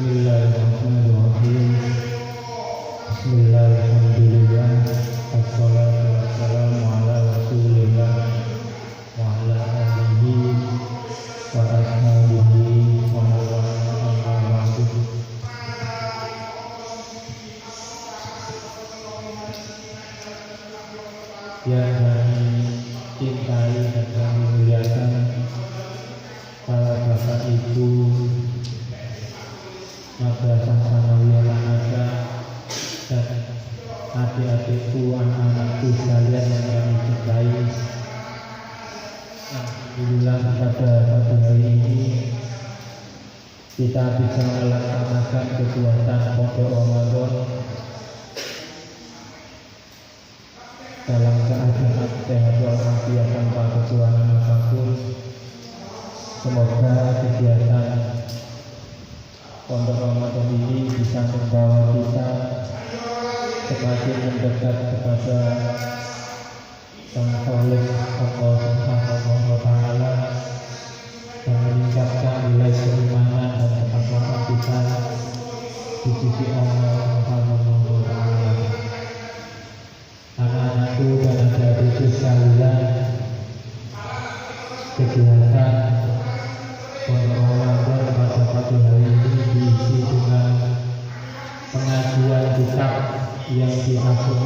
Bismillahirrahmanirrahim. Bismillahirrahmanirrahim. Assalatu wassalamu ala rasulillah wa ala alihi wa ashabihi wa mawala amma ba'du. Yang kami cintai dan kami muliakan, para bapak ibu Madrasah Sanawiyah Lanada dan adik-adikku, anak-anakku sekalian yang kami cintai. Alhamdulillah pada pagi hari ini kita bisa melaksanakan kegiatan pondok Ramadan dalam keadaan sehat walafiat tanpa kekurangan apapun. Semoga kegiatan pondok Ramadan ini bisa membawa kita semakin mendekat kepada Sang Khalik Allah Subhanahu wa Ta'ala dan meningkatkan nilai keimanan dan ketakwaan kita di sisi Allah Subhanahu wa Ta'ala. Anak-anakku dan adik-adikku sekalian, kegiatan pondok Ramadan pada pagi hari ini diisi dengan pengajian kitab yang diasuh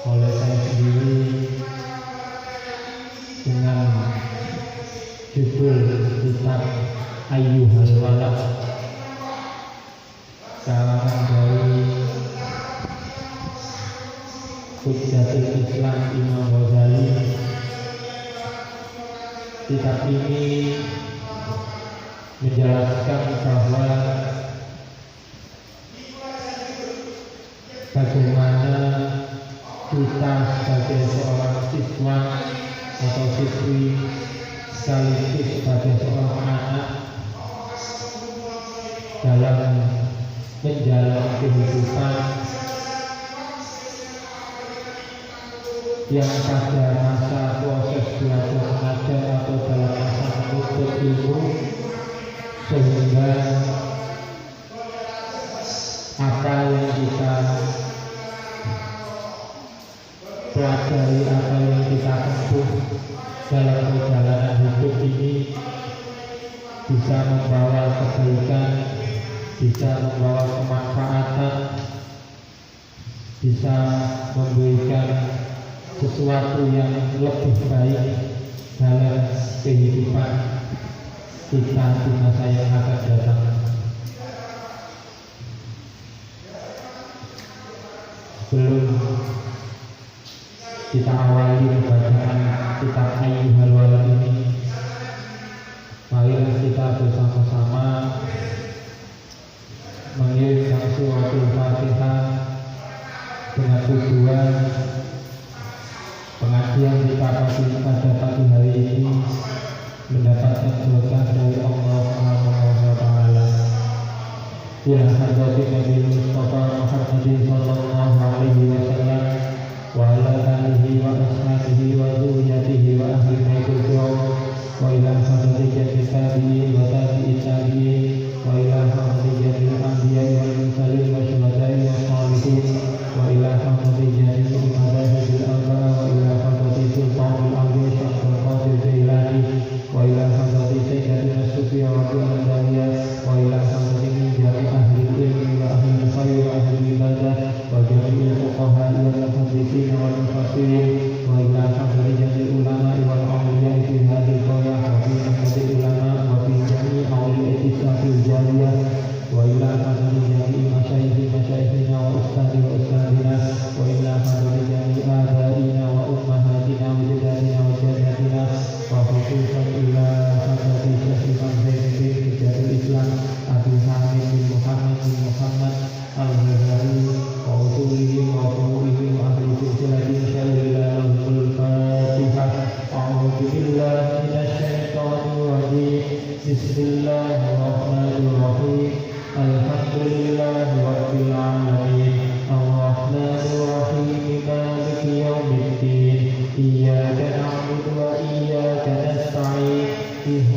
oleh saya sendiri dengan judul kitab Ayyuhal Walad, karangan dari Hujjatul Islam Imam Ghazali. Kitab ini menjelaskan bahwa bagaimana kita sebagai seorang siswa atau siswi sekaligus sebagai seorang anak dalam menjalani kehidupan yang pada masa proses belajar mengajar atau dalam masa menuntut ilmu, sehingga apa yang kita pelajari, apa yang kita tempuh dalam perjalanan hidup ini bisa membawa kebaikan, bisa membawa kemanfaatan, bisa memberikan sesuatu yang lebih baik dalam kehidupan kita di masa yang akan datang. Sebelum kita awali bacaan kitab Ayyuhal Walad ini, mari kita bersama-sama mengirimkan suratul Fatihah dengan tujuan pengajian kita pada pagi hari ini mendapatkan berkah dari Allah Subhanahu wa Ta'ala. Ya hadratin Nabi Mustafa Muhammadin sallallahu alaihi wasallam wa ala alihi wa ashabihi wa dzurriyyatihi wa ahli baitil wa ila hadratin jami'il tabi'in wa tabi'it tabi'in wa ila hadratin jami'il anbiya'i wal mursalin wa syuhada'i wa shalihin wa ila hadratin jami'il madzahibul arba'a wa ila hadratin sultanul awliya Syaikhul Qadir Jailani wa ila hadratin sayyidatina Sufiyah wa Al-Adawiyah wa ila hadratin jami' ahli ilmi wa ahli khair wa ahli ibadah wa jami'il fuqaha wal muhaddithin wal mufassirin wa ila hadratin jami'il ulama wal awliya fi hadhihi al-qaryah wa fi hadratil ulama wa fi jami' awliyati safil jariyah wa ila hadratin jami'il masyayikhina wa ustadi wa ustadina wa ila hadratin jami'il abaina wa ummahatina wa jaddatina wa jaddatina wa khususan ila hadratin Syekh Imam Zainuddin Hujjatul Islam Abu Hamid bin Muhammad bin Muhammad Al-Ghazali wa usulihi wa furu'ihi wa ahli silsilatin syarillahul Fatihah. A'udzu billahi minasyaitonir rajim. Bismillahirrahmanirrahim. Alhamdulillahi rabbil alamin. Ar-Rahmanir Rahim. Maliki yaumiddin. Iyyaka na'budu wa iyyaka nasta'in.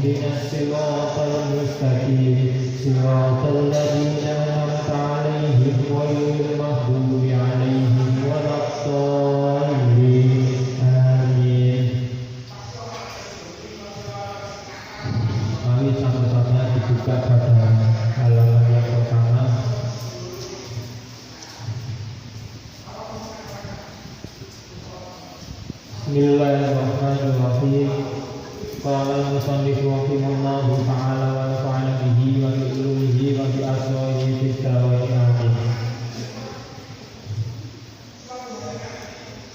ihdinas siratal mustaqim siratal ladzina an'amta 'alaihim ghairil maghdubi 'alaihim waladdallin. Amin. Mari sama-sama dibuka pada halaman yang pertama. Bismillahirrahmanirrahim. Qala al-musannif rahimahullahu ta'ala wa nafa'ana bihi wa bi ulumihi wa bi asra'ihi fid darain amin.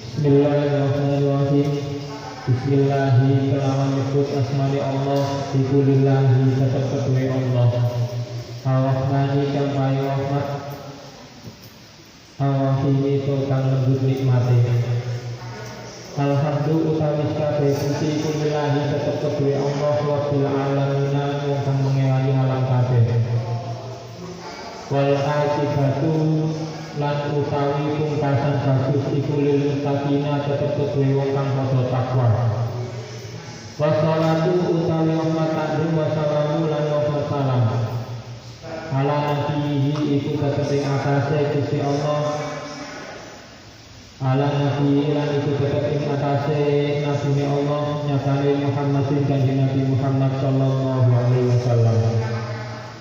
Bismillahirrahmanirrahim. Bismillahi kelawan nyebut asmani Allah dikulillahi tetap kedua Allah Ar-Rahmani kang paling rahmat Ar-Rahimi kang lembut nikmati. Alhamdulillah utawi kabeh puji kulillahi tetep kedue Allah Rabbil alamin kang mengelani alam kabeh. Wal akibatu lan utawi pungkasan bagus iku lil muttaqina tetep kedue wong kang padha takwa. Wassalatu utawi rahmatan wa salamu lan wa salam ala nabihi iku tetep ing atase Gusti Allah ala nabi lan iku tetep ing atase nabi Allah nyatane Muhammadin kanjeng Nabi Muhammad sallallahu alaihi wasallam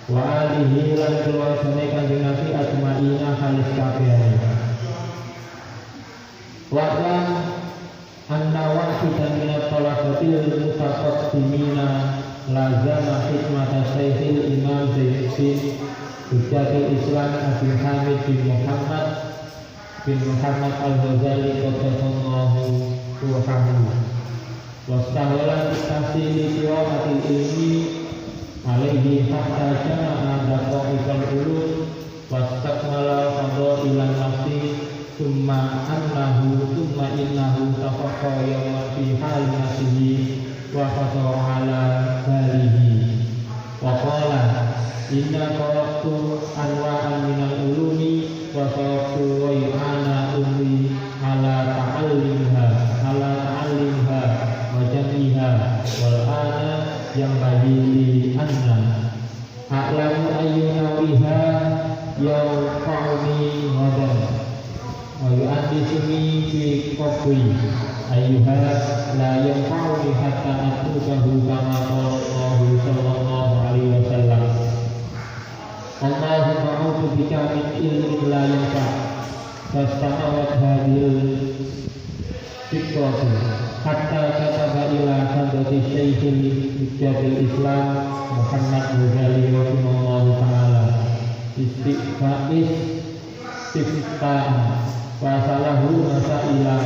wa alihi lan keluargane kanjeng Nabi ajmaina halis kabehane wa lan anna wahidan min al-khalafatil mutaqaddimina lazama hikmata Syekhil Imam Zainuddin Hujjatul Islam Abi Hamid bin Muhammad Al-Ghazali qaddasallahu ruhahu wastahwalan tahsili qiraatil ilmi alaihi hatta jama'a daqaiqal ulum wastakmala fadailan nafsi thumma innahu tafaqqa yawman fi hal nafsihi wa fatara ala balihi wa qala inna qara'tu anwa'an minal ulumi wa sawtu wa ana ummi ala ta'allimha wa jamiha wal ana yang bagi anna a'lamu ayyuna biha yawqa'uni wadan wa yu'addisuni fi qabri ayyuha la yanfa'uni hatta natubahu kama qala Allah sallallahu alaihi wasallam. Allahumma a'udzu bika min ilmin la yanfa' fastamawat hadhil fikratu hatta kataba ila hadrati Syekhil Hujjatul Islam Muhammad Ghazali rahimahullahu ta'ala istiftaan wa salahu masaila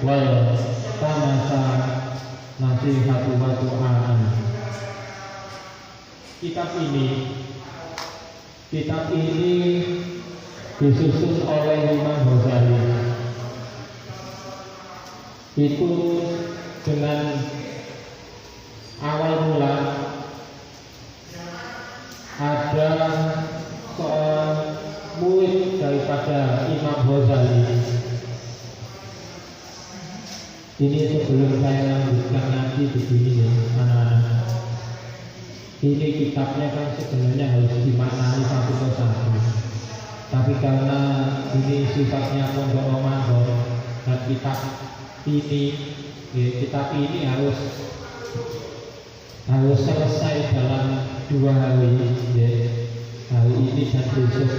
wal tamasa nasihatu wa tu'aan. Kitab ini disusun oleh Imam Ghazali itu dengan awal mula ada seorang murid daripada Imam Ghazali. Ini sebelum saya lanjutkan nanti begini ya anak-anak. Ini kitabnya kan sebenarnya harus dimaknai satu persatu. Tapi karena ini sifatnya pondok Ramadan dan kitab ini harus selesai dalam 2 hari ya. Hari ini dan besok.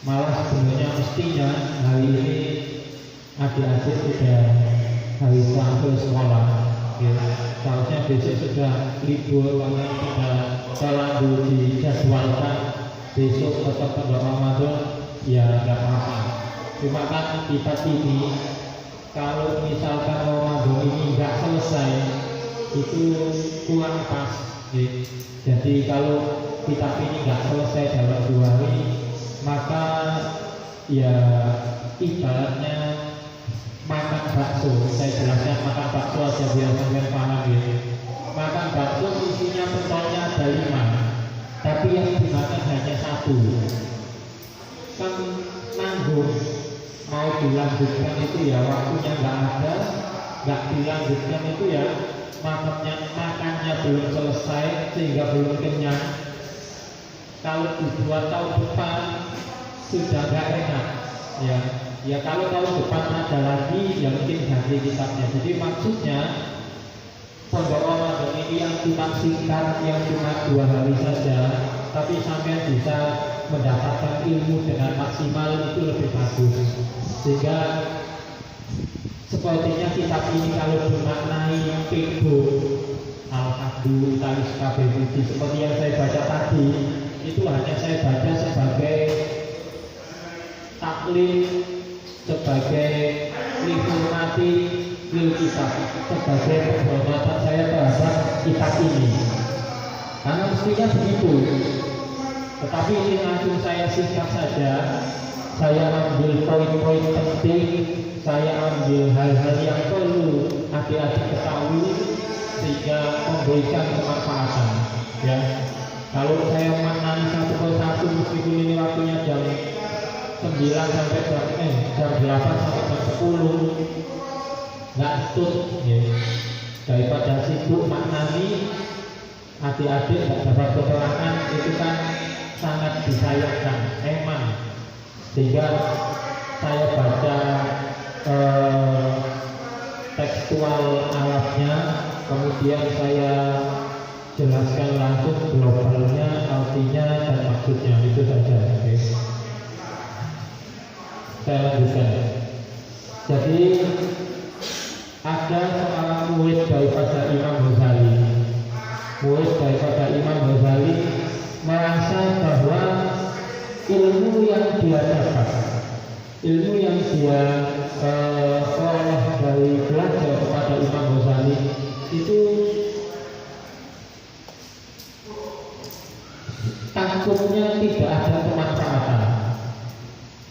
Malah sebenarnya mestinya hari ini adik-adik sudah hari terakhir sekolah ya. Seharusnya besok sudah libur karena sudah terlanjur dijadwalkan besok tetap pada Ramadan ya tidak apa-apa. Cuma kan kitab ini kalau misalkan Ramadan ini nggak selesai itu kurang pas ya. Jadi kalau kitab ini nggak selesai dalam 2 hari maka ya ibaratnya makan bakso. Saya jelaskan makan bakso aja biar kalian paham gitu. Makan bakso isinya pentolnya ada 5, tapi yang dimakan hanya 1. Kan nanggung mau dilanjutkan itu ya waktunya nggak ada, nggak dilanjutkan itu ya makannya belum selesai sehingga belum kenyang. Kalau dibuat tahun depan sudah nggak enak ya kalau tahun depan ada lagi ya mungkin ganti kitabnya. Jadi maksudnya Pondok Ramadan ini yang cuma singkat, yang cuma 2 hari saja, tapi sampai bisa mendapatkan ilmu dengan maksimal itu lebih bagus. Sehingga sepertinya kitab ini kalau dimaknai Pego Al-Hadu Italis KBBD seperti yang saya baca tadi, itu hanya saya baca sebagai taklim, sebagai informasi lil kitab, sebagai penghormatan saya terhadap kitab ini. Karena mestinya begitu. Tetapi ini langsung saya singkat saja. Saya ambil poin-poin penting, saya ambil hal-hal yang perlu adik-adik ketahui sehingga memberikan kemanfaatan. Ya, kalau saya maknai satu persatu meskipun ini waktunya jam 9 sampai jam 8 sampai jam 10 nggak tut ya. Daripada sibuk maknani adik-adik nggak dapat keterangan, itu kan sangat disayangkan emang. Sehingga saya baca tekstual Arabnya, kemudian saya jelaskan langsung globalnya, artinya dan maksudnya, itu saja. Okay. Saya lanjutkan. Jadi ada seorang murid daripada Imam Ghazali. Murid daripada Imam Ghazali merasa bahwa ilmu yang dia dapat, ilmu yang dia peroleh dari belajar kepada Imam Ghazali itu takutnya tidak ada kemanfaatan.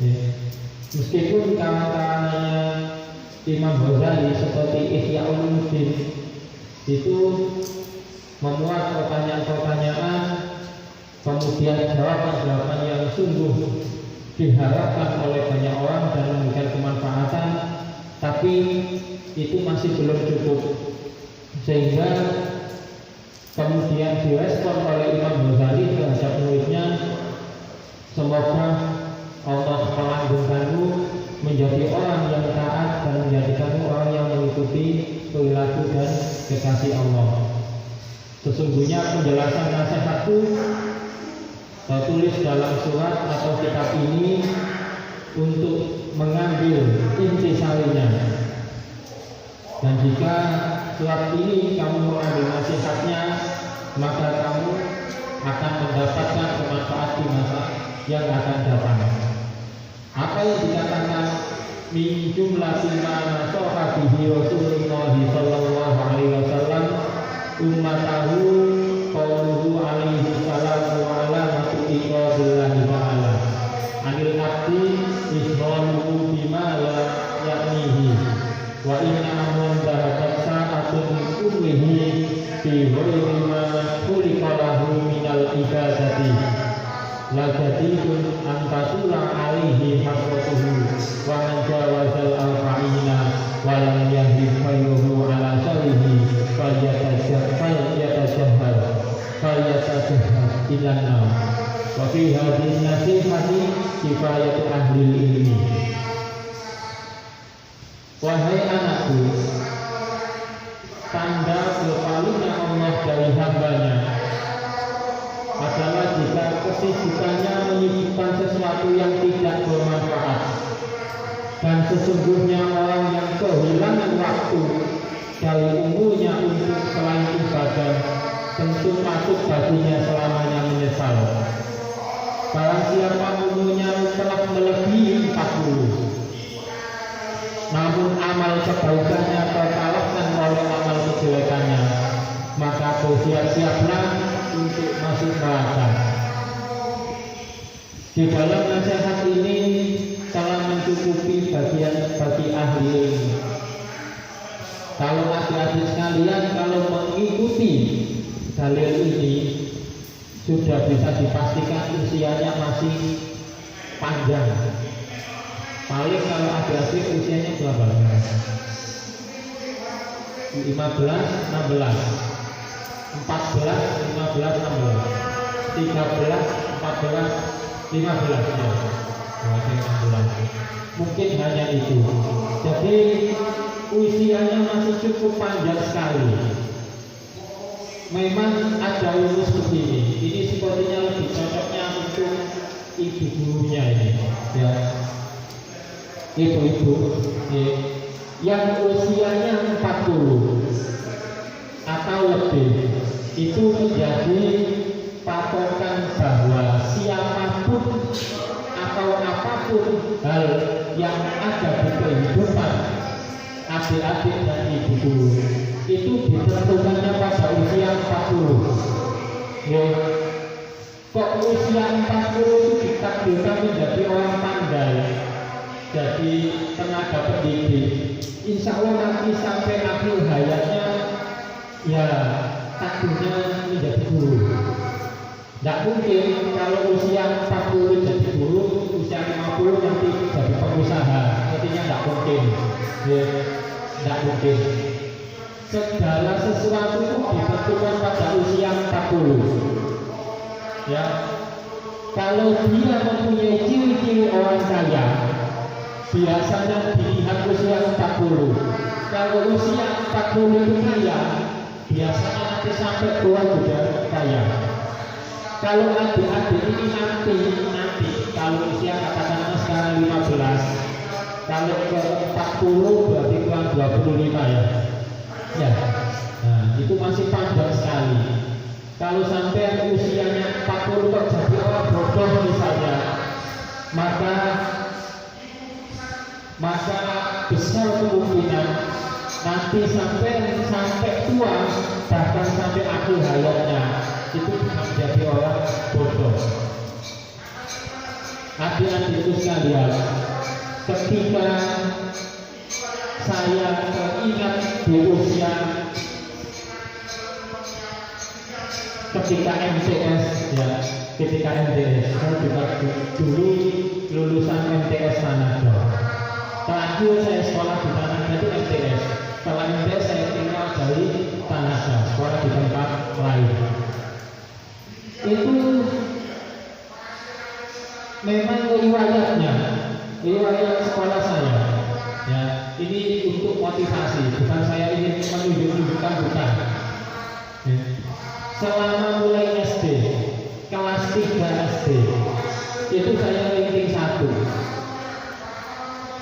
Ya. Meskipun kawan-kawannya Imam Ghazali seperti Ihya Ulumuddin itu memuat pertanyaan-pertanyaan, kemudian jawaban-jawaban yang sungguh diharapkan oleh banyak orang dan memberikan kemanfaatan, tapi itu masih belum cukup, sehingga kemudian direspon oleh Imam Ghazali terhadap muridnya, semoga Allah melanggengkanmu menjadi orang yang taat dan menjadikanmu orang yang mengikuti perilaku dan kekasih Allah. Sesungguhnya penjelasan nasihatku tertulis dalam surat atau kitab ini untuk mengambil intisarinya. Dan jika surat ini kamu mengambil nasihatnya, maka kamu akan mendapatkan kemanfaat di masa yang akan datang. Apa yang dikatakan min jumlatil ma nasaha bihi Rasulullah sallallahu alaihi wasallam ummatahu qauluhu alaihi salam wa alamatu iqadillahi ta'ala anil abdi ishaluhu bima la ya'nihi wa inna amman dhahabat sa'atun kullihi fi ghairi ma khuliqa lahu minal ibadati la jadidun antasula alaihi haqqatuhu wa man jawazal arba'ina wa lam yahdif khairuhu ala syarihi falyatashahhad ilan nar wa fi hadhihi nasihati kifayatu ahli ilmi. Wahai anakku, tanda berpalingnya Allah dari hambanya adalah jika kesibukannya menyibukkan sesuatu yang tidak bermanfaat. Dan sesungguhnya orang yang kehilangan waktu dari umurnya untuk selain ibadah, tentu patut baginya selamanya menyesal. Barang siapa umurnya telah melebihi 40, namun amal kebaikannya terkalahkan oleh amal kejelekannya, maka bersiap-siaplah untuk masuk neraka. Di dalam nasihat ini telah mencukupi bagian bagi ahli ilmu. Kalau adik-adik sekalian, kalau mengikuti dalil ini, sudah bisa dipastikan usianya masih panjang. Paling kalau adik-adik usianya berapa? 15, 16, 14, 15, 16, 13, 14, 15 ya. Berarti 16. Mungkin hanya itu. Jadi usianya masih cukup panjang sekali. Memang ada lulus begini. Ini sepertinya lebih cocoknya untuk ibu gurunya ini. Ya, ibu-ibu yang usianya 40 atau lebih itu menjadi patokan bahwa siapapun atau apapun hal yang ada di kehidupan adik-adik dan ibu guru itu ditentukannya pada usia 40. Ya. Kok usia 40 itu ditakdirkan menjadi orang pandai, jadi tenaga pendidik, insya Allah nanti sampai akhir hayatnya ya takdirnya menjadi guru. Tidak mungkin kalau usia 40 jadi guru, usia 50 nanti jadi pengusaha. Artinya tidak mungkin. Ya, tidak mungkin. Segala sesuatu itu ditentukan pada usia 40. Ya, kalau dia mempunyai ciri-ciri orang kaya, biasanya dilihat usia 40. Kalau usia 40 itu kaya, biasanya nanti sampai tua juga kaya. Kalau adik-adik ini nanti kalau usia katakanlah sekarang 15, kalau ke 40 berarti kurang 25 ya. Ya, nah itu masih panjang sekali. Kalau sampai usianya 40 kok jadi orang bodoh misalnya, maka besar kemungkinan nanti sampai tua, bahkan sampai akhir hayatnya itu bisa menjadi orang bodoh. Adik-adikku sekalian, ketika saya teringat di usia ketika MTS ya, ketika MTS saya juga dulu lulusan MTS Manado. Terakhir saya sekolah di Tanah itu MTS. Setelah MTS saya tinggal dari Tanah, sekolah di tempat lain. Itu memang riwayat sekolah saya. Ya, ini untuk motivasi, bukan saya ingin menunjukkan, bukan. Ya. Selama mulai SD, kelas 3 SD, itu saya ranking 1.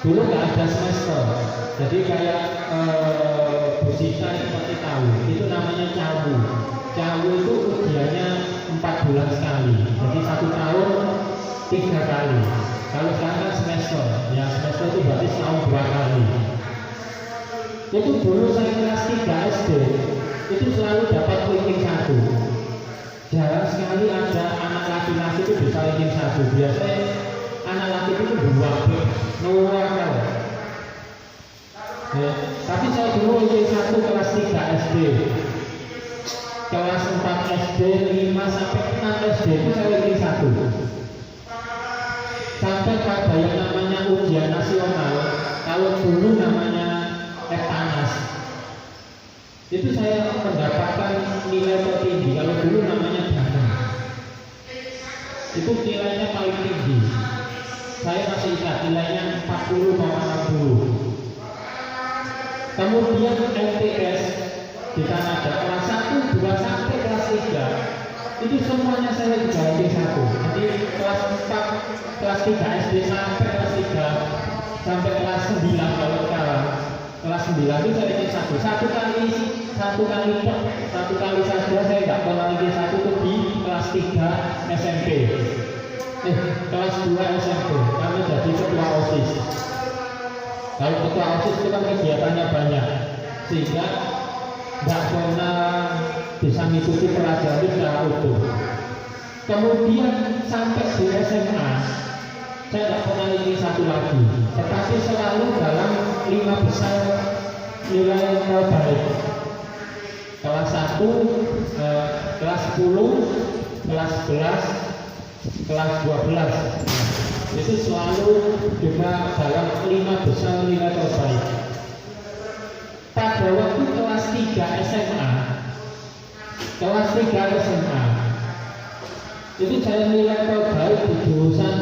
Dulu nggak ada semester, jadi kayak Bu Sita seperti tahu, itu namanya cawu. Cawu itu ujiannya 4 bulan sekali, jadi 1 tahun 3 kali. Kalau sekarang kan semester, ya semester itu berarti setahun 2 kali. Itu dulu saya kelas 3 SD, itu selalu dapat ranking 1. Jarang sekali ada anak laki-laki itu bisa ranking 1. Biasanya anak laki itu luar kalau. Ya, tapi saya dulu ranking 1 kelas 3 SD. Kelas 4 SD, 5 sampai 6 SD itu saya ranking 1. Sampai pada yang namanya ujian nasional, kalau dulu namanya Eptanas, itu saya mendapatkan nilai tertinggi. Kalau dulu namanya Dana, itu nilainya paling tinggi. Saya masih ingat nilainya 40,60. Kemudian MTS di Kanada kelas 1, 2 sampai kelas 3 itu semuanya saya juga ranking 1. Jadi kelas 4, kelas 3 SD sampai kelas 3 sampai kelas 9 kalau sekarang kelas 9 itu saya ranking 1. Satu kali saja saya nggak pernah ranking 1 itu di kelas 3 SMP. Kelas 2 SMP kami jadi ketua OSIS. Kalau ketua OSIS itu kan kegiatannya banyak, sehingga nggak pernah bisa mengikuti pelajaran secara utuh. Kemudian sampai di SMA saya nggak pernah ranking 1 lagi, tetapi selalu dalam 5 besar nilai terbaik. Kelas 1, kelas 10, kelas 11, kelas 12 itu selalu juga dalam 5 besar nilai terbaik. Pada pada waktu kelas 3 SMA, itu saya nilai terbaik di jurusan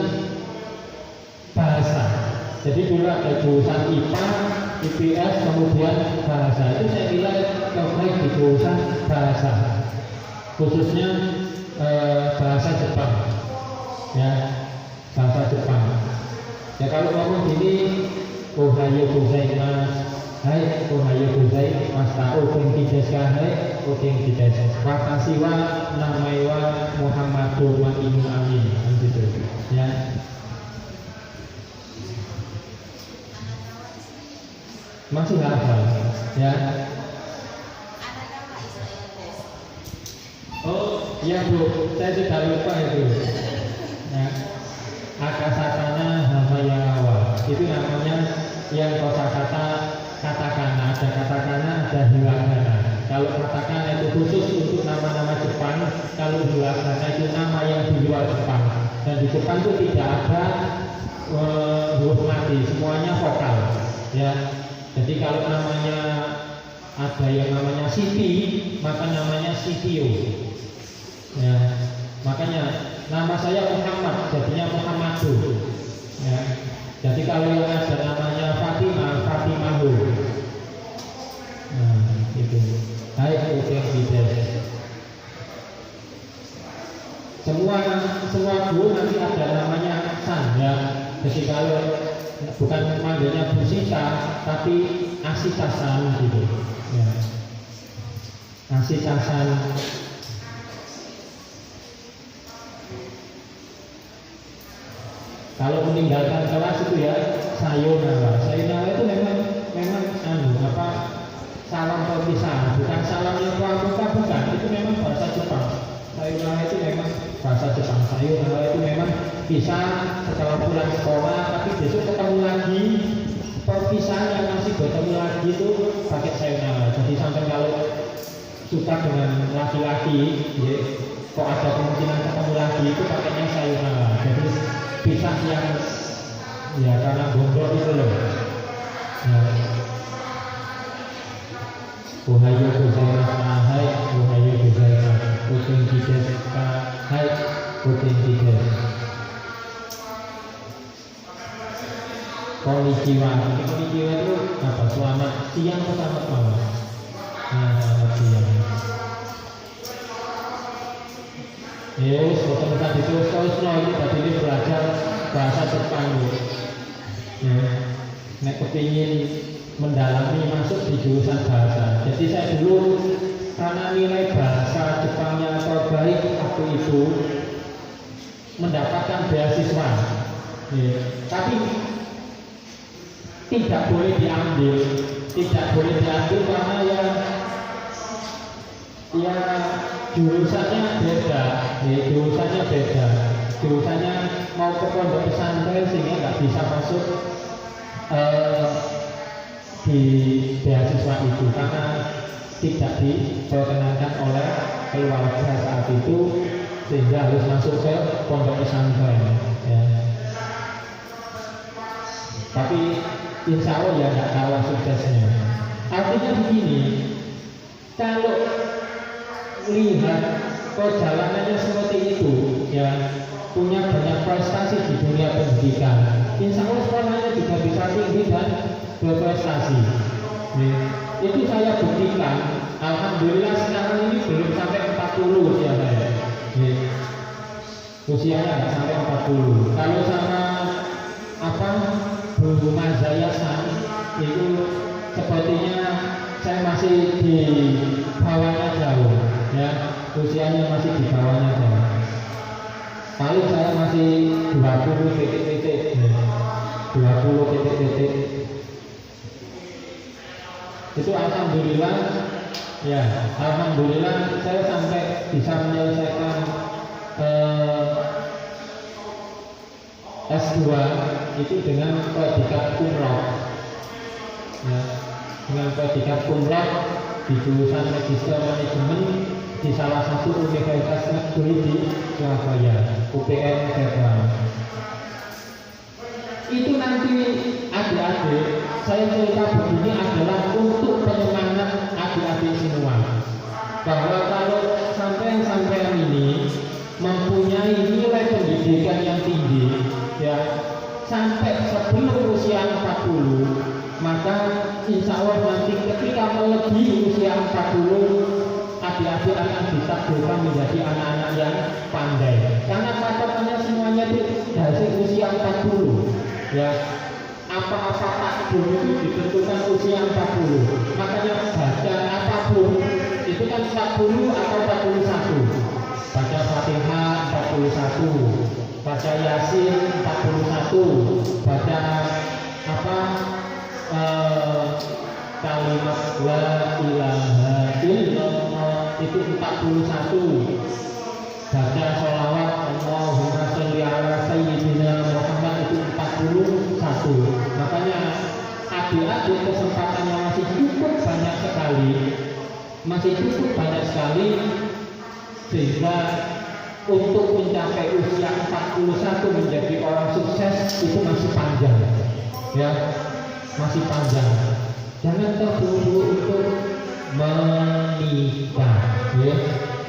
bahasa. Jadi dulu ada jurusan IPA, IPS, kemudian bahasa. Itu saya nilai terbaik di jurusan bahasa, khususnya bahasa Jepang, ya, bahasa Jepang. Ya kalau ngomong gini, ohayo gozaimasu, hai ohayo gozaimasu, o genki desu ka, hai o genki desu. Watashi wa namae wa Muhammadu wa Inu Amin, gitu, ya. Masih hafal, ya. Oh iya Bu, saya sudah lupa itu. Ya. Akasatana hamayawa, itu namanya yang kosakata katakana. Ada katakana, ada hiragana. Kalau katakana itu khusus untuk nama-nama Jepang, kalau hiragana itu nama yang di luar Jepang. Dan di Jepang itu tidak ada huruf mati, semuanya vokal, ya. Jadi kalau namanya ada yang namanya Siti, maka namanya Sitio, ya. Makanya nama saya Muhammad, jadinya Muhammadu, ya. Jadi kalau yang ada namanya Fatimah, Fatimahu. Nah, itu. Hai yang bides. Semua guru nanti ada namanya San, ya. Jadi kalau bukan manggilnya Bu Sita, tapi Asitasan, gitu, ya. Asitasan. Kalau meninggalkan kelas itu ya sayonara. Sayonara itu memang salam perpisahan, bukan salam yang pramuka, bukan. Itu memang bahasa Jepang. Sayonara itu memang bahasa Jepang. Sayonara itu memang pisah setelah pulang sekolah, tapi besok ketemu lagi. Perpisahan yang masih bertemu lagi itu pakai sayonara. Jadi sampai kalau suka dengan laki-laki, ya, kok ada kemungkinan ketemu lagi, itu pakainya sayonara. Jadi pisah yang ya karena gondok itu loh, ya. Ohayo gozaimasu, hai ohayo gozaimasu, o genki desu ka, hai o genki desu. Konnichiwa, konnichiwa itu apa? Selamat siang atau selamat malam? Nah, selamat siang. Yes, boten tadi terus ini tadi ini belajar bahasa Jepang, ya. Nek kepingin mendalami masuk di jurusan bahasa. Jadi saya dulu karena nilai bahasa Jepangnya terbaik waktu itu mendapatkan beasiswa, ya. Tapi tidak boleh diambil karena ya jurusannya beda, jurusannya mau ke pondok pesantren sehingga nggak bisa masuk di beasiswa itu karena tidak diperkenankan oleh keluarga saat itu, sehingga harus masuk ke pondok pesantren, ya. Tapi insya Allah ya nggak kalah suksesnya. Artinya begini, kalau lihat perjalanannya seperti itu, ya, punya banyak prestasi di dunia pendidikan, insya Allah sekolahnya juga bisa tinggi dan berprestasi. Itu saya buktikan. Alhamdulillah sekarang ini belum sampai 40 usia saya. Usianya nggak sampai 40. Kalau sama Bu Mazaya-san itu sepertinya saya masih di bawahnya jauh, ya. Usianya masih di bawahnya jauh. Paling saya masih 20 titik-titik, 20 titik-titik. Itu alhamdulillah, ya, alhamdulillah saya sampai bisa menyelesaikan S2 itu dengan predikat cum laude, ya, dengan predikat cum laude di jurusan Magister Manajemen di salah satu universitas negeri di Surabaya, UPN Tegal. itu nanti adik-adik saya cerita begini adalah untuk penyemangat adik-adik semua, bahwa kalau sampean ini mempunyai nilai pendidikan yang tinggi ya sampai sebelum usia 40, maka insya Allah nanti ketika melebihi usia 40 adik-adik akan ditakdirkan menjadi anak-anak yang pandai, karena patokannya semuanya itu dari usia 40 ya. Apa-apa takdir itu ditentukan usia 40, makanya baca apapun itu kan 40 atau 41, baca Fatihah 41, baca Yasin 41, baca kalimat la ilaha illallah itu 41, baca sholawat Allahumma sholli ala sayyidina Muhammad itu 41. Makanya adik-adik kesempatannya masih cukup banyak sekali, sehingga untuk mencapai usia 41 menjadi orang sukses itu masih panjang ya, masih panjang. Jangan terburu-buru untuk menikah ya.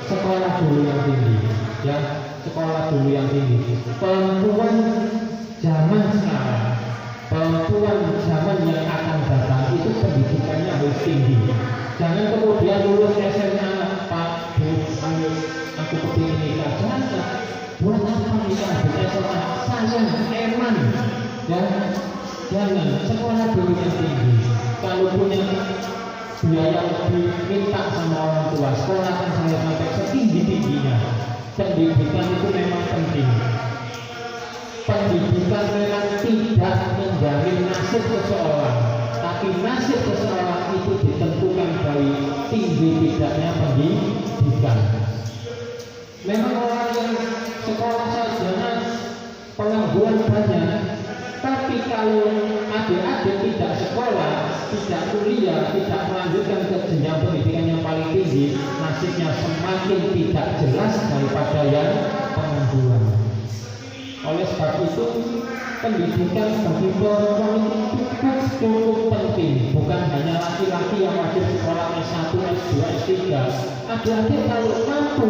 Sekolah dulu yang tinggi ya, sekolah dulu yang tinggi. Perempuan zaman sekarang, perempuan zaman yang akan datang itu pendidikannya harus tinggi. Jangan kemudian lulus SMA, Pak, Bu, aku kepingin nikah. Jangan, buat apa nikah di SMA? Sayang, eman ya. Jangan, sekolah dulu yang tinggi. Kalau punya biaya lebih, minta sama orang tua, sekolahkan saya sampai setinggi-tingginya. Pendidikan itu memang penting. Pendidikan memang tidak menjamin nasib seseorang, tapi nasib seseorang itu ditentukan dari tinggi tidaknya pendidikan. Memang orang yang sekolah sarjana pengangguran banyak, tapi kalau adik-adik tidak sekolah, tidak kuliah, tidak melanjutkan ke jenjang pendidikan yang paling tinggi, nasibnya semakin tidak jelas daripada yang pengangguran. Oleh sebab itu, pendidikan bagi perempuan itu cukup penting. Bukan hanya laki-laki yang wajib sekolah S1, S2, S3. Adik-adik kalau mampu,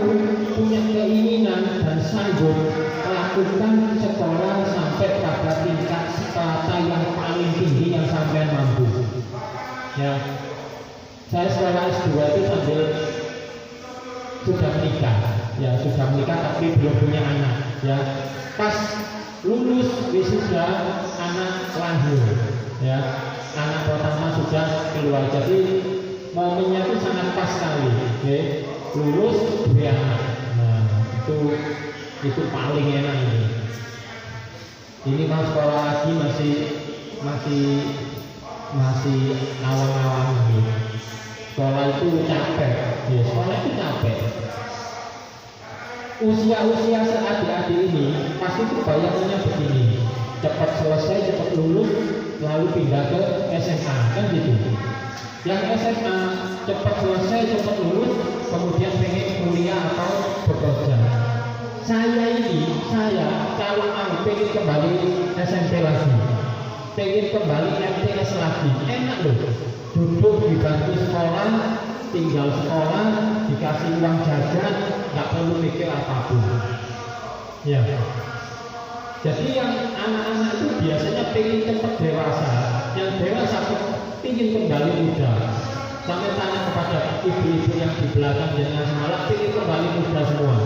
punya keinginan dan sanggup, lakukan sekolah sampai pada tingkat strata yang paling tinggi yang sampai mampu. Ya, saya sekolah S2 itu sambil sudah menikah, ya sudah menikah tapi belum punya anak. Ya, pas lulus wisuda anak lahir, ya anak pertama sudah keluar. Jadi momennya itu sangat pas sekali. Okay. Lulus dua anak. Nah itu paling enak ini. Ini mau sekolah lagi masih awal-awal gitu. Sekolah itu capek. Ya, sekolah itu capek. Usia-usia adik-adik ini pasti itu bayangannya begini, cepat selesai, cepat lulus, lalu pindah ke SMA, kan gitu. Yang SMA cepat selesai, cepat lulus, kemudian pengen kuliah atau bekerja. Saya kalau pengen kembali SMP lagi, pengen kembali MTS lagi, enak loh. Duduk di bangku sekolah, tinggal sekolah, dikasih uang jajan, nggak perlu mikir apapun. Ya. Jadi yang anak-anak itu biasanya pengen cepat dewasa, yang dewasa ingin kembali muda. Sampai tanya kepada ibu-ibu yang di belakang jangan semalam, pengen kembali muda semua.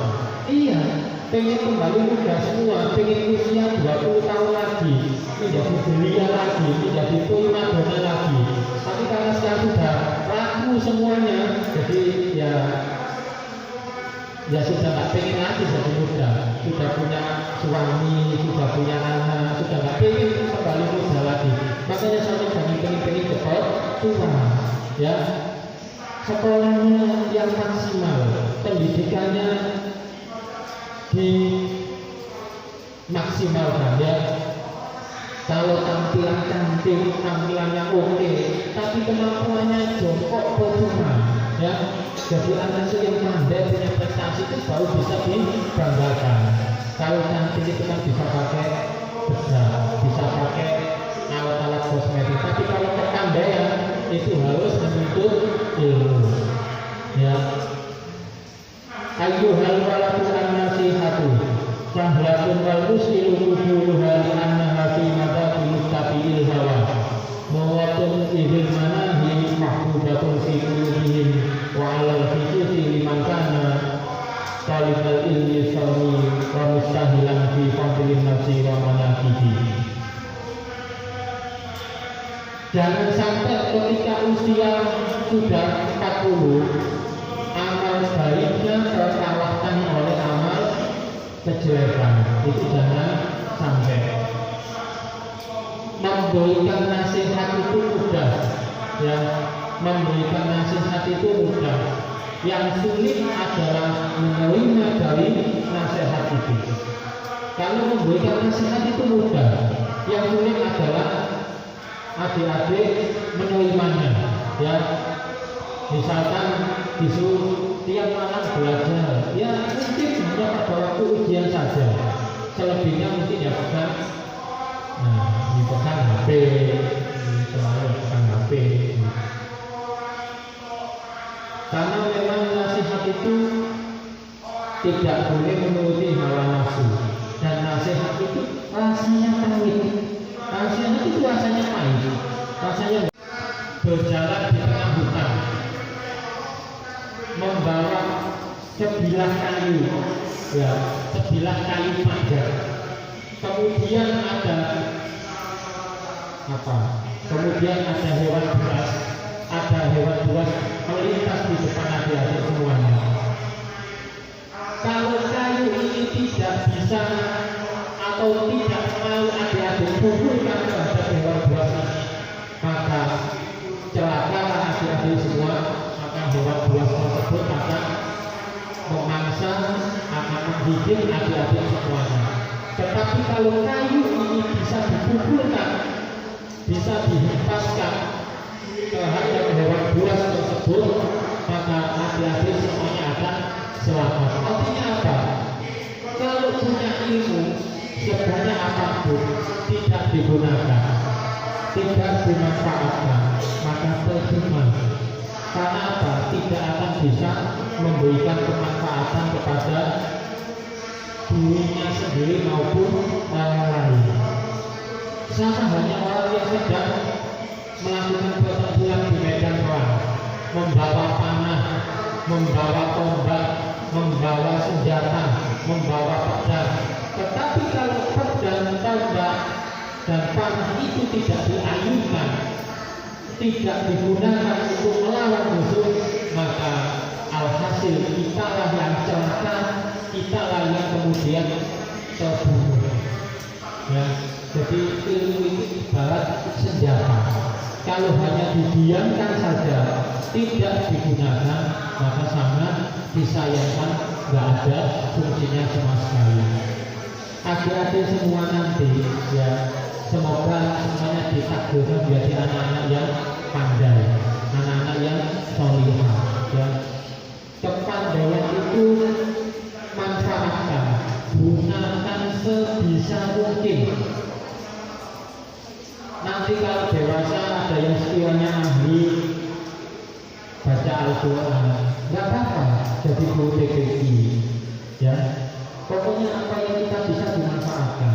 Iya, pengen kembali muda semua, pengen usia 20 tahun lagi, menjadi belia lagi, menjadi primadona lagi. Tapi karena sekarang sudah laku semuanya, jadi ya sudah nggak pengen lagi jadi muda, sudah punya suami, sudah punya anak, sudah nggak pengen kembali muda lagi. Makanya saya jangan pengen cepat tua, ya. Sekolahnya yang maksimal, pendidikannya dimaksimalkan, ya. Kalau tampilan cantik, tampilannya oke, tapi kemampuannya jongkok percuma, ya. Jadi anak yang pandai punya prestasi itu baru bisa dibanggakan. Kalau cantik itu kan bisa pakai besar, bisa pakai alat-alat kosmetik. Tapi kalau kepandaian itu harus menuntut ilmu. Ya. Ayyuhal waladu an-nasihatu sahlatun wal muslimu quluha li annaha fi madati muttabi'il hawa mawatun idil manahi mahbubatun fi qulubihim wa 'alal khususi liman kana talibal ilmi sami wa mustahilan fi fadlin nafsi wa manaqihi. Jangan sampai ketika usia sudah 40 amal baiknya terkalahkan oleh amal kejelekan. Itu jangan sampai. Memberikan nasihat itu mudah, ya, memberikan nasihat itu mudah. Yang sulit adalah menerima dari nasihat itu. Kalau memberikan nasihat itu mudah, yang sulit adalah adik-adik menerimanya. Ya, misalkan disuruh tiap malam belajar, ya mungkin hanya pada waktu ujian saja. Selebihnya mungkin ya pesan, pesan HP, selalu pesan HP. Karena memang nasihat itu tidak boleh menuruti hawa nafsu, dan nasihat itu rasanya pahit. Nasihat itu rasanya pahit, rasanya berjalan di tengah hutan, membawa sebilah kayu, ya, sebilah kayu panjang. Kemudian ada apa? Kemudian ada hewan buas, melintas di depan adik-adik semuanya. Kalau kayu ini tidak bisa atau tidak mau adik-adik kumpulkan terhadap hewan buas ini, maka celakalah adik-adik semua. Hewan buas tersebut akan memangsa, akan menggigit adik-adik semuanya. Tetapi kalau kayu ini bisa dikumpulkan, bisa dihempaskan terhadap hewan buas tersebut, maka adik-adik semuanya akan selamat. Artinya apa? Kalau punya ilmu sebanyak apapun tidak digunakan, tidak dimanfaatkan, maka percuma. Karena apa? Tidak akan bisa memberikan kemanfaatan kepada dirinya sendiri maupun orang lain. Sama hanya orang yang sedang melakukan pertempuran di medan perang, membawa panah, membawa tombak, membawa senjata, membawa pedang. Tetapi kalau pedang, tombak, dan panah itu tidak diayunkan, tidak digunakan untuk melawan musuh, maka alhasil kitalah yang celaka, kitalah yang kemudian terbunuh. Ya, jadi ilmu itu ibarat senjata. Kalau hanya didiamkan saja, tidak digunakan, maka sangat disayangkan, nggak ada fungsinya sama sekali. Adik-adik semua nanti, ya, semoga semuanya ditakdirkan menjadi anak-anak yang pandai, anak-anak yang solihah. Ya. Kepandaian itu manfaatkan, gunakan sebisa mungkin. Nanti kalau dewasa ada yang sekiranya ahli baca Al-Quran, nggak apa-apa jadi guru TPQ. Ya, pokoknya apa yang kita bisa dimanfaatkan.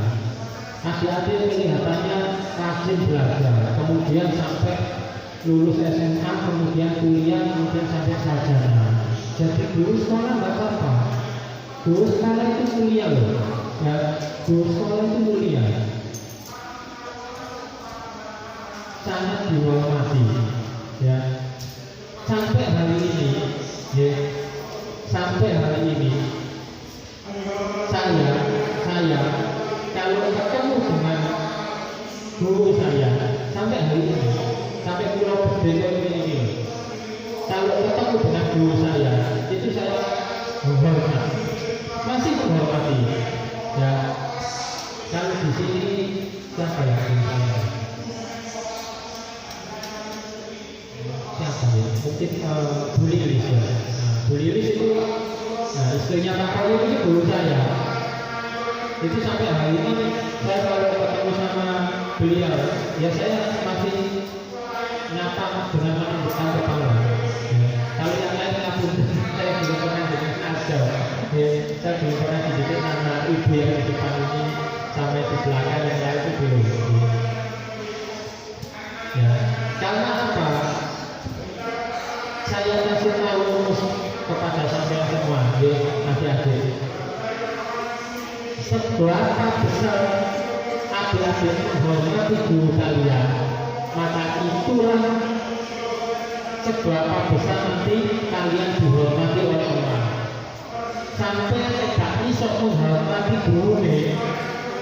Adik-adik kelihatannya rajin belajar, kemudian sampai lulus SMA, kemudian kuliah, kemudian sampai sarjana. Jadi guru sekolah nggak apa-apa. Guru sekolah itu mulia loh. Ya, guru sekolah itu mulia. Sangat dihormati. Ya. Sampai hari ini, ya, sampai hari ini, saya kalau ketemu dengan guru saya sampai hari ini, sampai pulau desa ini, kalau ketemu dengan guru saya itu saya menghormat, masih menghormati. Ya, kalau di sini siapa yang saya? Siapa ya? Mungkin Bu Lilis ya. Bu Lilis itu, istrinya Pak Pauli itu guru saya. Itu sampai hari ini saya kalau sama beliau, ya saya masih nyapa dengan menunjukkan kepala. Kalau yang lain ngapun, saya belum pernah dengan aja. Saya belum pernah dididik nama ibu yang di depan ini sampai di belakang yang lain itu belum. Ya, karena apa? Saya kasih tahu kepada sampean semua, adik-adik, seberapa besar adik-adik menghormati guru kalian, maka itulah seberapa besar nanti kalian dihormati oleh orang. Sampai tidak bisa menghormati guru nih,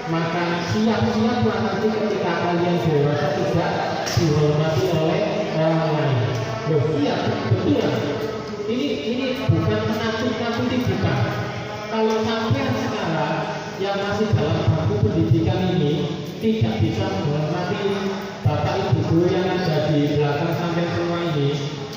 maka siap-siaplah nanti ketika kalian dewasa tidak dihormati oleh orang lain. Loh, iya, betul ya. Ini bukan menakut-nakuti bukan. Kalau sampai sekarang yang masih dalam bangku pendidikan ini tidak bisa menghormati bapak ibu guru yang ada di belakang sampai semua ini,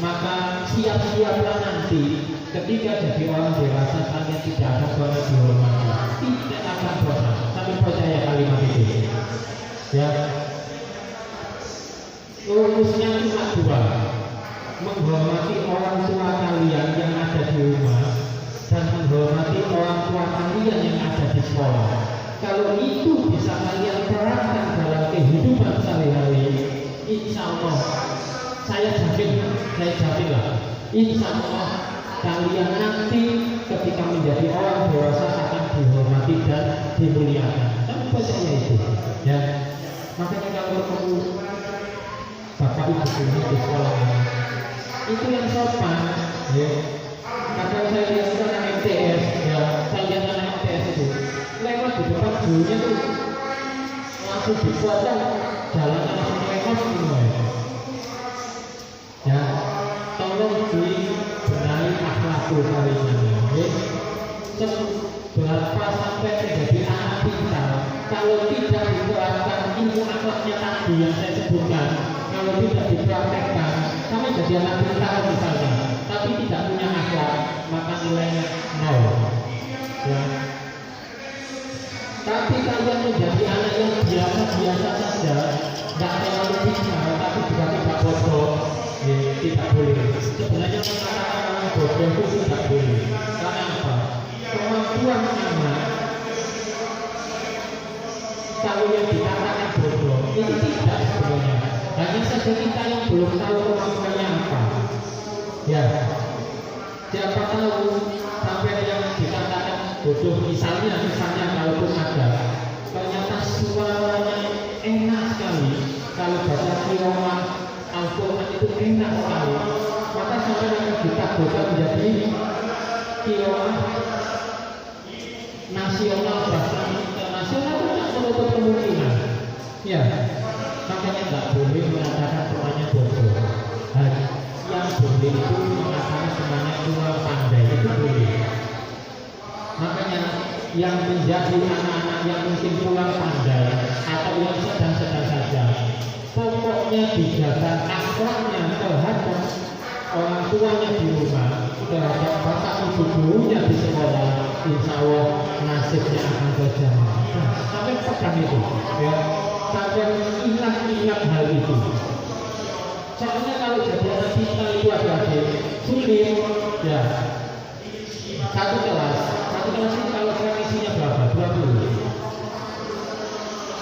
maka siap-siaplah nanti ketika jadi orang dewasa kalian tidak akan pernah dihormati, tidak akan pernah. Tapi percaya kalimat itu, ya. Rumusnya cuma dua: menghormati orang tua kalian yang ada di rumah dan menghormati orang tua kalian yang ada di sekolah. Kalau itu bisa kalian terapkan dalam kehidupan sehari-hari, insya Allah, saya jaminlah, insya Allah kalian nanti ketika menjadi orang dewasa akan dihormati dan dimuliakan. Tapi percaya itu, ya. Makanya kalau kamu bapak ibu guru di sekolah itu yang sopan, ya. Kadang saya lihat anak MTS, ya, saya lihat anak MTS itu lewat di depan gurunya tuh langsung dipotong jalannya langsung lewat semua, ya. Tolong dibenahi akhlakul karimah, ya. Seberapa sampai menjadi anak pintar, kalau tidak diterapkan ilmu akhlaknya tadi yang saya sebutkan, kalau tidak dipraktekkan, kami jadi anak pintar misalnya, tapi tidak punya akhlak, maka nilainya 0. Ya. Tapi kalian menjadi anak yang biasa-biasa saja, tidak terlalu pintar, tapi juga tidak bodoh, ya, tidak boleh. Sebenarnya mengatakan orang bodoh itu tidak boleh. Karena apa? Kemampuan anak, kalau yang dikatakan bodoh itu tidak sebenarnya. Hanya saja kita yang belum tahu kemampuannya apa. Ya, siapa tahu sampai yang dikatakan bodoh misalnya kalaupun ada, ternyata suaranya enak sekali. Kalau baca qiraat Al-Quran itu enak sekali, maka sampai yang ditakutkan menjadi qiraat nasional bahkan internasional itu tidak menutup kemungkinan. Ya, makanya tidak boleh mengatakan semuanya bodoh. Yang boleh itu mengatakan semuanya kurang pandai, itu boleh. Makanya yang menjadi anak-anak yang mungkin kurang pandai atau yang sedang-sedang saja, pokoknya dijaga akhlaknya terhadap orang tuanya di rumah, terhadap bapak ibu gurunya di sekolah, insya Allah nasibnya akan terjamin. Sampai pegang itu, ya. Sampai ingat hal itu. Soalnya kalau jadi anak pintar itu adik-adik sulit, ya. Satu kelas ini kalau sekarang isinya berapa? 20.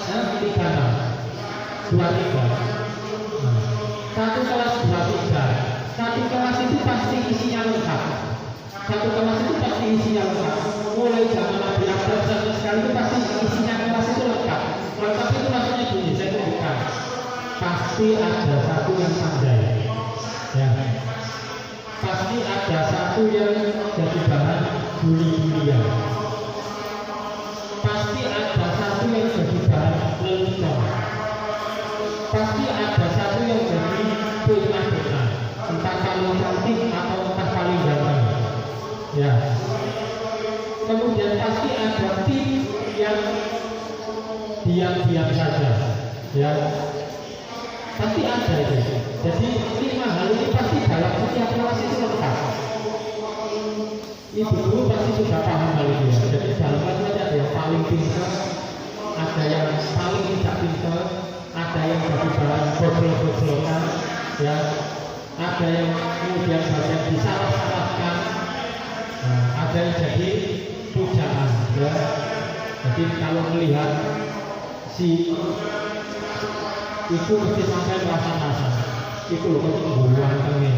Nah, 23. Satu kelas 23. Satu kelas itu pasti isinya lengkap. Mulai zaman Nabi Adam sampai sekarang itu pasti isinya kelas itu lengkap. Lengkap itu maksudnya bunyi, saya tunjukkan. Pasti ada satu yang pandai, ya. Pasti ada satu yang jadi bahan bully-bulian. Pasti ada satu yang jadi bahan lelucon. Pasti ada satu yang jadi fitnah, entah paling cantik atau entah paling ganteng, ya. Kemudian pasti ada tim yang diam-diam saja, ya. Pasti ada itu. Jadi 5 hal ini pasti dalam setiap kelas itu lengkap. Ibu guru pasti sudah paham hal itu, ya. Jadi dalam kelas ada yang paling pintar, ada yang paling tidak pintar, ada yang jadi bahan bojol-bojolan, ya, ada yang kemudian banyak disalah-salahkan, ada yang jadi pujaan, ya. Jadi kalau melihat si itu mesti sampai rasa-rasa itu loh kok buruan ini.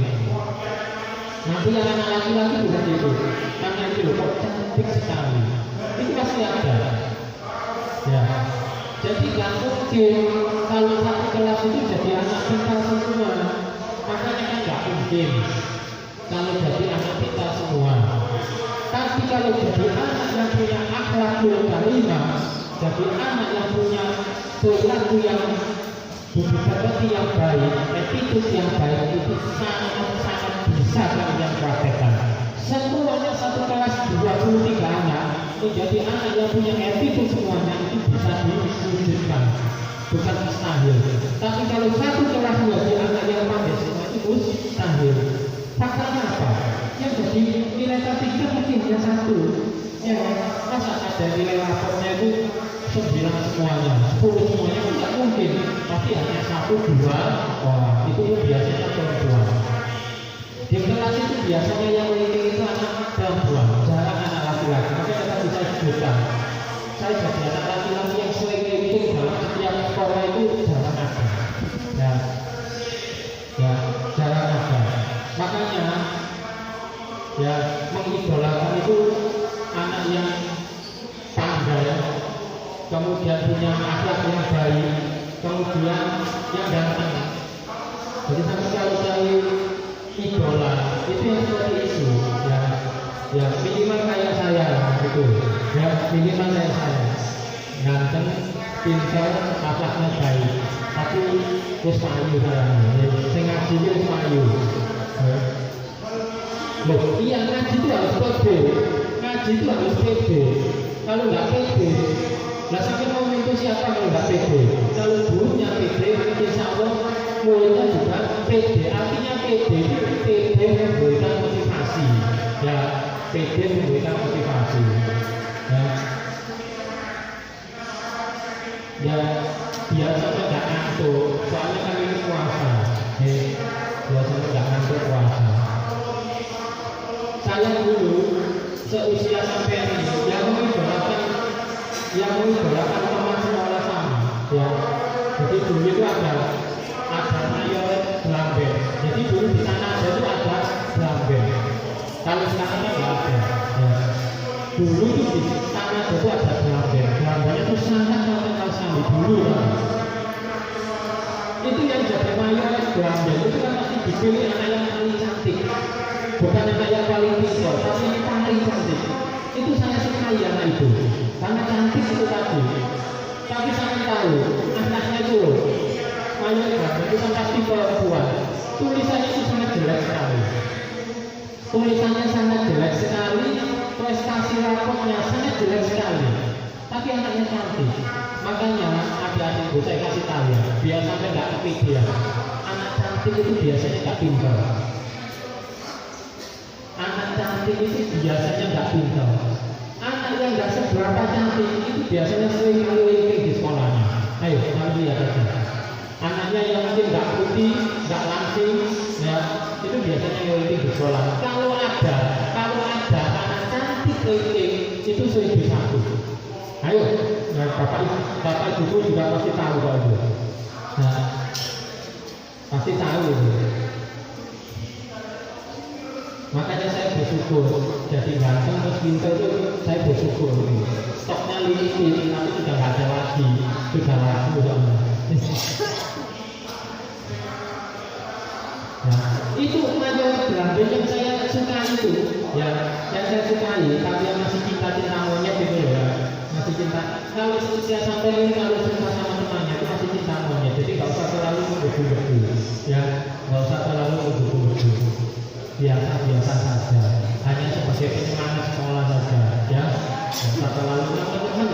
Nanti yang anak laki-laki juga gitu, karena itu loh kok cantik sekali, itu pasti ada, ya. Jadi nggak mungkin kalau satu kelas itu jadi anak pintar semua, makanya kan nggak mungkin kalau jadi anak pintar semua. Tapi kalau jadi anak yang punya akhlakul karimah, jadi anak yang punya perilaku yang budi pekerti yang baik, etika yang baik, itu sangat-sangat bisa kalian praktekkan. Semuanya satu kelas 23 anak menjadi anak yang punya etika semuanya itu bisa diwujudkan, bukan mustahil. Tapi kalau satu kelas menjadi anak yang pandai semua itu mustahil. Faktanya apa? Yang jadi nilai tertinggi mungkin hanya satu. Ya, masa ada nilai raportnya itu 9 semuanya, 10 semuanya tidak mungkin. Pasti hanya 1, 2 orang. Itu biasanya perempuan. Di kelas itu biasanya yang leading itu anak perempuan, jarang anak laki-laki. Makanya kita bisa sebutkan. Saya jadi anak laki-laki yang sering leading dalam setiap sekolah itu jarang ada. Ya, jarang ada. Makanya ya mengidolakan itu anak yang pandai, kemudian punya akhlak yang baik, kemudian yang ganteng. Jadi sampai kalau cari idola itu yang seperti isu, ya minimal kayak saya gitu, ya minimal kayak saya, ganteng, pintar, akhlaknya baik, tapi terus mayu saya, saya ngaji terus mayu. Loh, iya ngaji itu harus pede, ngaji itu harus pede. Kalau nggak pede, lah sampai mau minta siapa kalau nggak pede? Kalau gurunya pede, insya Allah muridnya juga pede. Artinya pede memberikan motivasi, ya pede memberikan motivasi. Ya biasanya nggak ngantuk, soalnya kan ini puasa. Biasanya nggak ngantuk puasa. Saya dulu seusia sampai ini yang mengidolakan teman sekolah sama, ya. Jadi dulu itu ada mayor drum band. Jadi dulu di sana ada itu ada drum band. Kalau sekarang nggak ada. Ya. Dulu di sana itu ada drum band. Drum bandnya itu sangat terkenal sekali dulu. Ya. Itu yang jadi mayor drum band itu kan masih dipilih anak yang paling cantik. Bukan anak yang paling pintar, tapi yang paling cantik. Itu saya sukai anak itu, karena cantik itu tadi. Tapi saya tahu anaknya itu mayoritas itu kan pasti perempuan. Tulisannya itu sangat jelek sekali. Tulisannya sangat jelek sekali, prestasi raportnya sangat jelek sekali. Tapi anaknya cantik. Makanya adik-adikku saya kasih tahu ya, biar sampai nggak kepikiran. Anak cantik itu biasanya nggak pintar. Anak cantik itu biasanya nggak pintar. Anak yang nggak seberapa cantik itu biasanya sering kali di sekolahnya. Ayo, kami lihat aja. Anaknya yang mungkin nggak putih, nggak langsing, ya itu biasanya keliling di sekolah. Kalau ada anak cantik keliling itu sering disambut. Ayo, nah, bapak ibu juga pasti tahu kalau itu. Nah, pasti tahu itu. Makanya saya bersyukur jadi ganteng terus pintar itu saya bersyukur. Stoknya limited tapi sudah nggak ada lagi, sudah laku. Nah, itu mayor drum yang saya sukai itu, ya, yang saya sukai. Tapi yang masih cinta monyet itu ya, masih cinta. Kalau usia sampai ini kalau suka sama temannya itu masih cinta monyet. Jadi nggak usah terlalu menggebu-gebu, ya, nggak usah terlalu menggebu-gebu. Biasa saja, hanya sebagai penyemangat sekolah saja, ya, nggak usah terlalu teman-teman.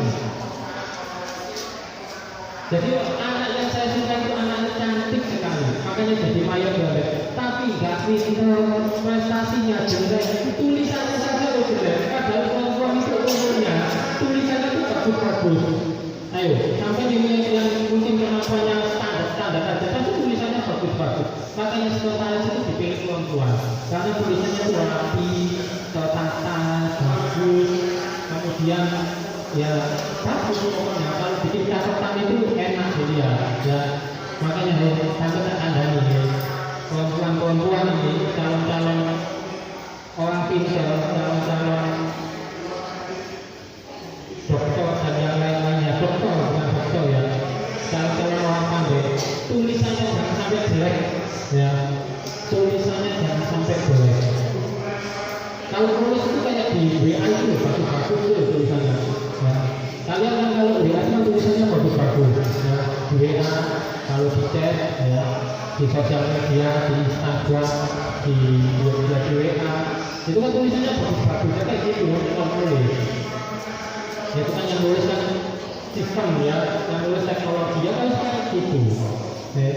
Jadi anak yang saya suka itu anak cantik sekali, makanya jadi mayor banget. Tapi nggak pintar, prestasinya jelek, tulisannya saja jelek. Padahal perempuan itu umumnya tulisannya itu bagus-bagus. Ayo, sampai yang mungkin kemampuannya standar aja, tapi tulisannya bagus-bagus. Makanya sekretaris itu dipilih perempuan, karena tulisannya itu rapi, tertata, bagus. Kemudian ya bagus pokoknya. Kalau bikin catatan itu enak jadi ya. Makanya sampai tak kandani perempuan-perempuan ini calon-calon orang pintar, calon-calon dokter dan yang lain-lainnya, dokter bukan dokter ya, calon-calon orang pandai, tulisannya jangan sampai jelek ya, tulisannya jangan sampai jelek. Kalau tulis itu kayak di WA itu bagus-bagus itu tulisannya ya. Kalian kan kalau WA itu tulisannya bagus-bagus ya, di WA, kalau di chat ya, di sosial media, di Instagram, di WA itu kan tulisannya bagus-bagus kayak gitu, kalau nulis itu kan yang nulis kan sistem ya, yang nulis teknologi ya kan kayak gitu ya.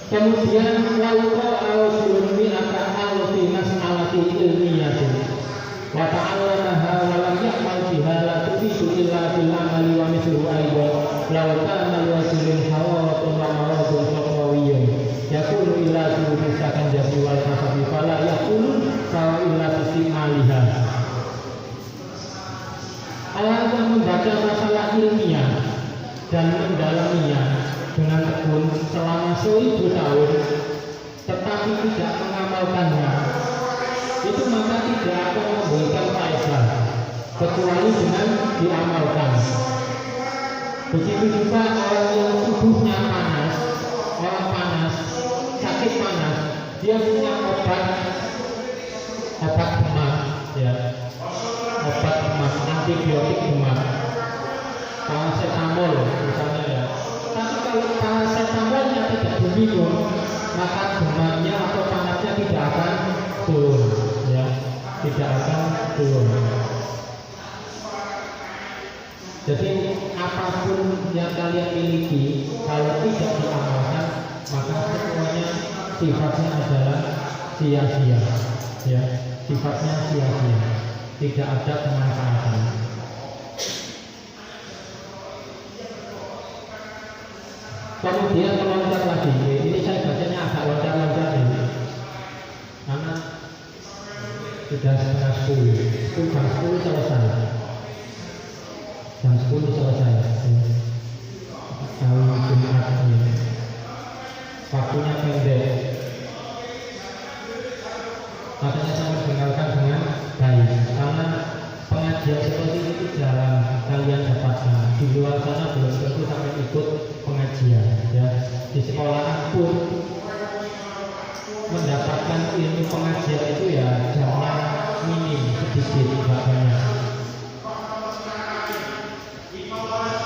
Kemudian walqa al-ilmi al-fi mas'alati ilmiyatin wa ta'allamaha wa lam ya'mal biha la tufidu illa bil amali wa mithluhu aidan law kana al-wasilin hawaratun wa maradun faqawiyyun yakunu illa tufisakan jasi wal kasabi fala yakunu sawa illa tusimaliha. Orang yang membaca masalah ilmiah dan mendalaminya dengan tekun selama 1000 tahun tetapi tidak mengamalkannya, itu maka tidak akan memberikan faedah kecuali dengan diamalkan. Begitu juga orang yang tubuhnya panas, orang panas, sakit panas, dia punya obat demam ya, obat demam, antibiotik demam, paracetamol misalnya ya. Tapi kalau paracetamolnya tidak diminum, maka demamnya atau panasnya tidak akan turun ya, tidak akan turun. Jadi apapun yang kalian miliki kalau tidak diamalkan, maka semuanya sifatnya adalah sia-sia ya, sifatnya sia-sia, tidak ada kemanfaatan. Kemudian meloncat lagi, ini saya bacanya agak loncat-loncat ini karena sudah setengah 10, itu jam 10 selesai, jam 10 selesai tahun Jumat ini, waktunya pendek, makanya saya mendengarkan dengan baik karena pengajian seperti itu jarang kalian dapatkan. Di luar sana belum tentu sampai ikut pengajian ya. Di sekolahan pun mendapatkan ilmu pengajian itu ya jamnya minim, sedikit, tidak banyak.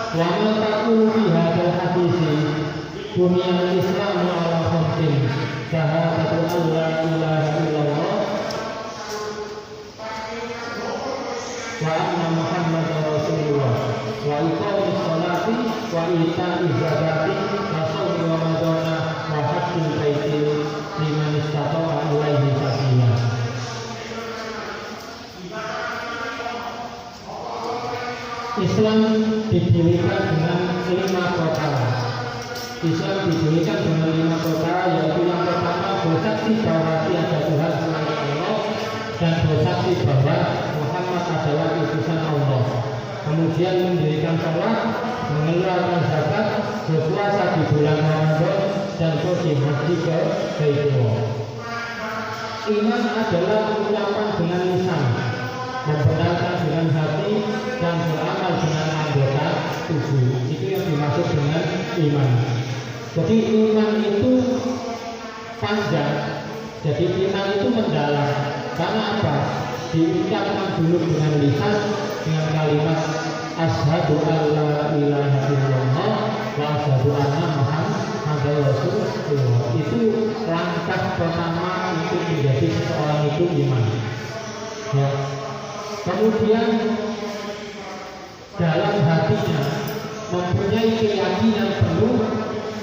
Wa ma taqulu fi hadzal hadisi buniyal islamu ala khamsin syahadatu alla ilaha illallah wa anna Muhammadar Rasulullah wa iqamis sholati wa ita'iz zakati wa shaumi ramadhana wa hajjil baiti liman istata'a ilaihi sabila. Islam didirikan dengan 5 perkara. Islam didirikan dengan 5 perkara, yaitu yang pertama bersaksi bahwa tiada Tuhan selain Allah dan bersaksi bahwa Muhammad adalah utusan Allah. Kemudian mendirikan sholat, mengeluarkan zakat, berpuasa di bulan Ramadan dan pergi haji ke Baitullah. Iman adalah ucapan dengan lisan, membenarkan dengan hati dan beramal dengan anggota tubuh. Itu yang dimaksud dengan iman. Jadi iman itu panjang, jadi iman itu mendalam. Karena apa? Diucapkan dulu dengan lisan, dengan kalimat asyhadu alla ilaha illallah wa asyhadu anna Muhammadar Rasulullah. Itu langkah pertama untuk menjadi seseorang itu iman ya. Kemudian dalam hatinya mempunyai keyakinan penuh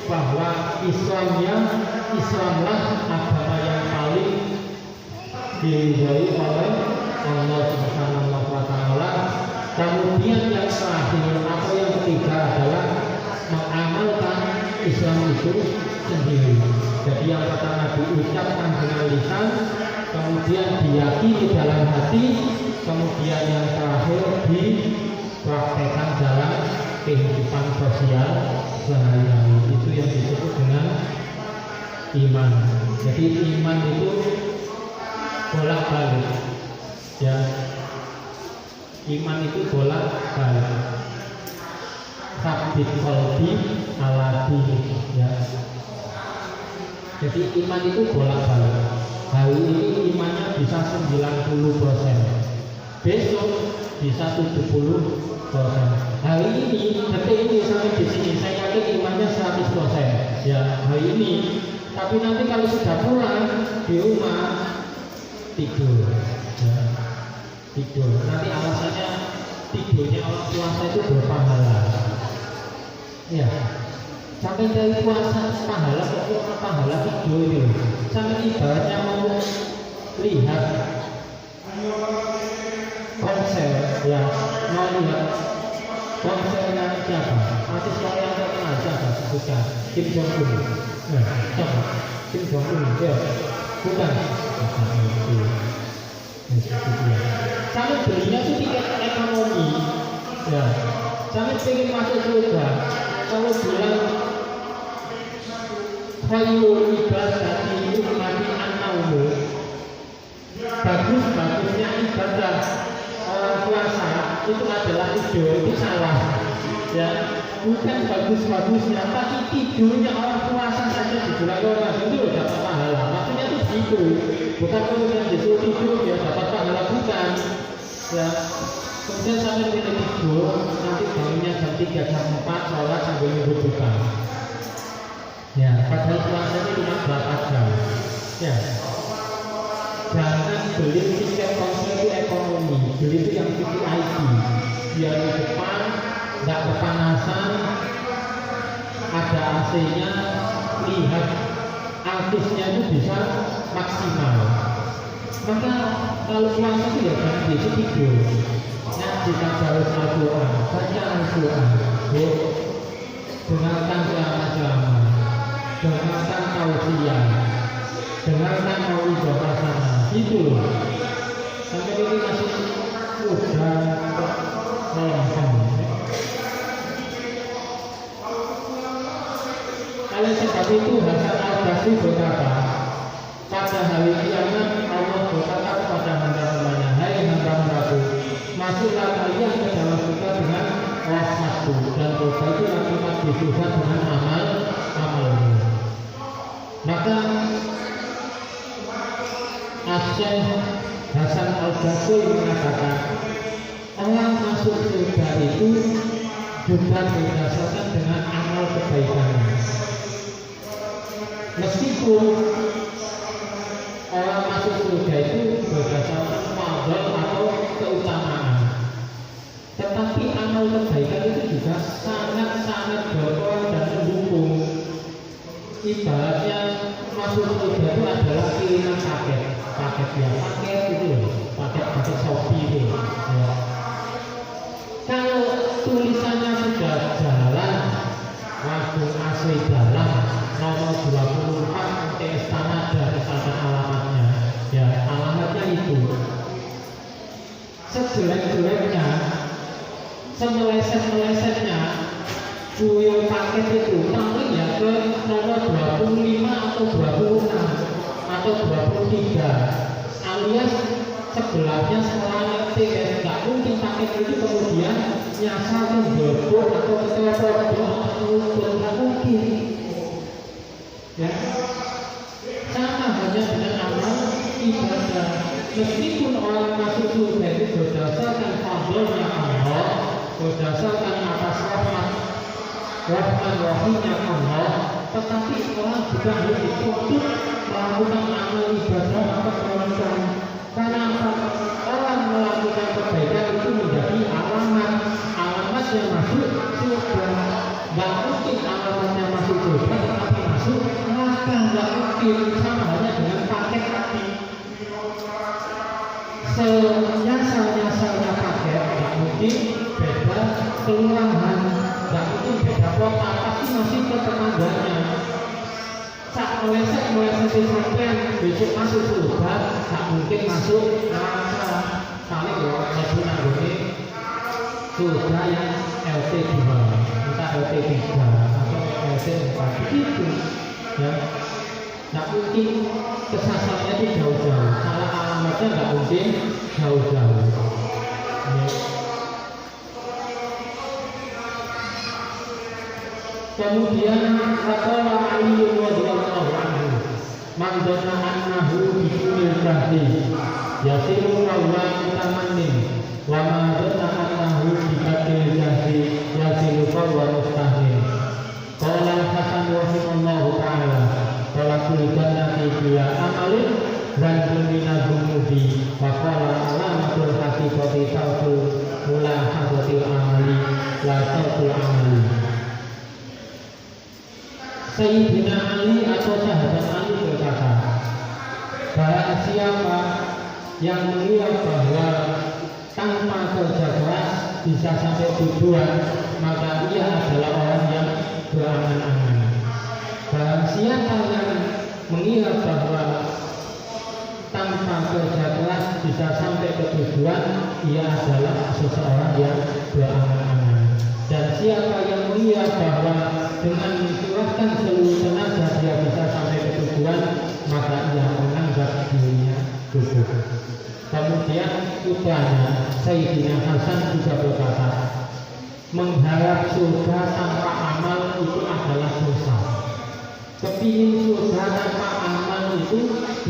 bahwa Islamlah agama yang paling diridhoi oleh Allah Subhanahu wa Ta'ala. Kemudian yang terakhir atau yang ketiga adalah mengamalkan Islam itu sendiri. Jadi yang pertama diucapkan dengan lisan, kemudian diyakini dalam hati, kemudian yang terakhir dipraktekkan dalam kehidupan sosial sehari-hari. Itu yang disebut dengan iman. Jadi iman itu bolak-balik, ya. Iman itu bolak-balik. Sabit qalbi ala dini, ya. Jadi iman itu bolak-balik. Hari ini imannya bisa 90%, besok bisa 70%. Hari ini, detik ini sampai di sini, saya yakin imannya 100%. Ya, hari ini. Tapi nanti kalau sudah pulang di rumah tidur, ya. Tidur. Nanti alasannya tidurnya orang puasa itu berpahala. Ya. Sampai dari puasa pahala tidur itu. Sampai ibaratnya mau lihat konser, ya, mau lihat konsernya siapa? Artis yang terkenal siapa? Bukan Kim Jong Un. Siapa? Kim Jong Un. Ya, bukan. Sampai belinya itu tiket ekonomi, ya. Sampai pengen masuk surga. Kalau bilang khairul ibadah itu mati an-naumu, bagusnya ibadah orang puasa itu adalah tidur. Itu salah, ya. Bukan bagusnya, tapi tidurnya orang puasa saja di bulan Ramadan itu dapat pahala. Maksudnya itu gitu, bukan kemudian disuruh tidur ya dapat pahala, bukan, ya. Kemudian sampai kita tidur, nanti bangunnya jam 3, jam 4, sholat sambil nunggu buka. Ya, padahal puasa itu cuma berapa jam. Ya. Jangan beli tiket konser itu ekonomi, beli itu yang VIP. Biar di depan nggak kepanasan, ada AC-nya, lihat artisnya itu bisa maksimal. Maka kalau puasa itu ya jangan bisa tidur. Ngaji tadarus Al-Quran, baca Al-Quran, dengarkan ceramah-ceramah, dengarkan tausiah, dengarkan mau'izah hasanah. Itu sampai ini masih udah melempem. Oleh sebab itu Hasan Al-Basri berkata, pada hari kiamat Allah berkata kepada hamba-hambanya, hai hamba-hambaku, masuklah kalian ke dalam surga dengan rahmatku, dan dosa itu akibat disusah dengan amalmu. Maka Syekh Hasan Al-Basri mengatakan, orang masuk surga itu juga berdasarkan dengan amal kebaikannya. Meskipun orang masuk surga itu berdasarkan fadhil atau keutamaan, tetapi amal kebaikan itu juga sangat-sangat berperan dan mendukung. Ibaratnya masuk surga itu adalah kiriman paket itu, paket Shopee itu. Ya. Kalau tulisannya sudah jalan, langsung asli jalan, nomor 24 UTS Tanada, misalkan alamatnya, ya alamatnya itu. Sejelek-jeleknya, semeleset-melesetnya, kuyul paket itu paling ya ke nomor 25 atau 26 atau 23, alias sebelahnya semuanya ngetik. Nggak mungkin paket itu kemudian nyasar ke bobok atau ke telepon atau nggak mungkin, ya. Sama hanya dengan amal ibadah. Meskipun orang masuk surga itu berdasarkan fadlnya Allah, berdasarkan atas rahmat rahimnya Allah, tetapi orang juga harus dituntut melakukan amal ibadah atau kebaikan. Karena orang melakukan kebaikan itu menjadi alamat yang masuk surga. Nggak mungkin alamatnya masuk surga tetapi masuk neraka, nggak mungkin. Sama halnya dengan paket tadi. Nyasarnya paket nggak mungkin beda kelurahan, nggak mungkin beda kota, pasti masih ke tetangganya. Saat meleset sampean besok masuk surga, nggak mungkin masuk neraka. Paling ya mlebu nang gone surga yang LT 2, entah LT 3 atau LT 4 begitu ya. Nggak mungkin kesasarnya itu jauh-jauh, salah alamatnya nggak mungkin jauh-jauh ya. Kemudian qala Ali radhiyallahu anhu man dana annahu bikulil kahdi yasiru qawlan tamannin wa ma dana annahu bikadil kahdi yasiru qawlan mustahil. Qala Hasan rahimahullahu ta'ala qala kulkan nati bila amalin dan dunia gumudi faqala alamatul haqiqati tautul mula hasatil amali la tautul amali. Sayyidina Ali atau sahabat Ali berkata, barang siapa yang mengira bahwa tanpa kerja keras bisa sampai tujuan, maka ia adalah orang yang berangan-angan. Barang siapa yang mengira bahwa tanpa kerja keras bisa sampai ke tujuan, ia adalah seseorang yang berangan-angan. Dan siapa yang mengira bahwa dengan mencurahkan seluruh tenaga dia bisa sampai ke tujuan, maka ia menganggap dirinya cukup. Kemudian putranya Sayyidina Hasan juga berkata, mengharap surga tanpa amal itu adalah dosa. Kepingin surga tanpa amal itu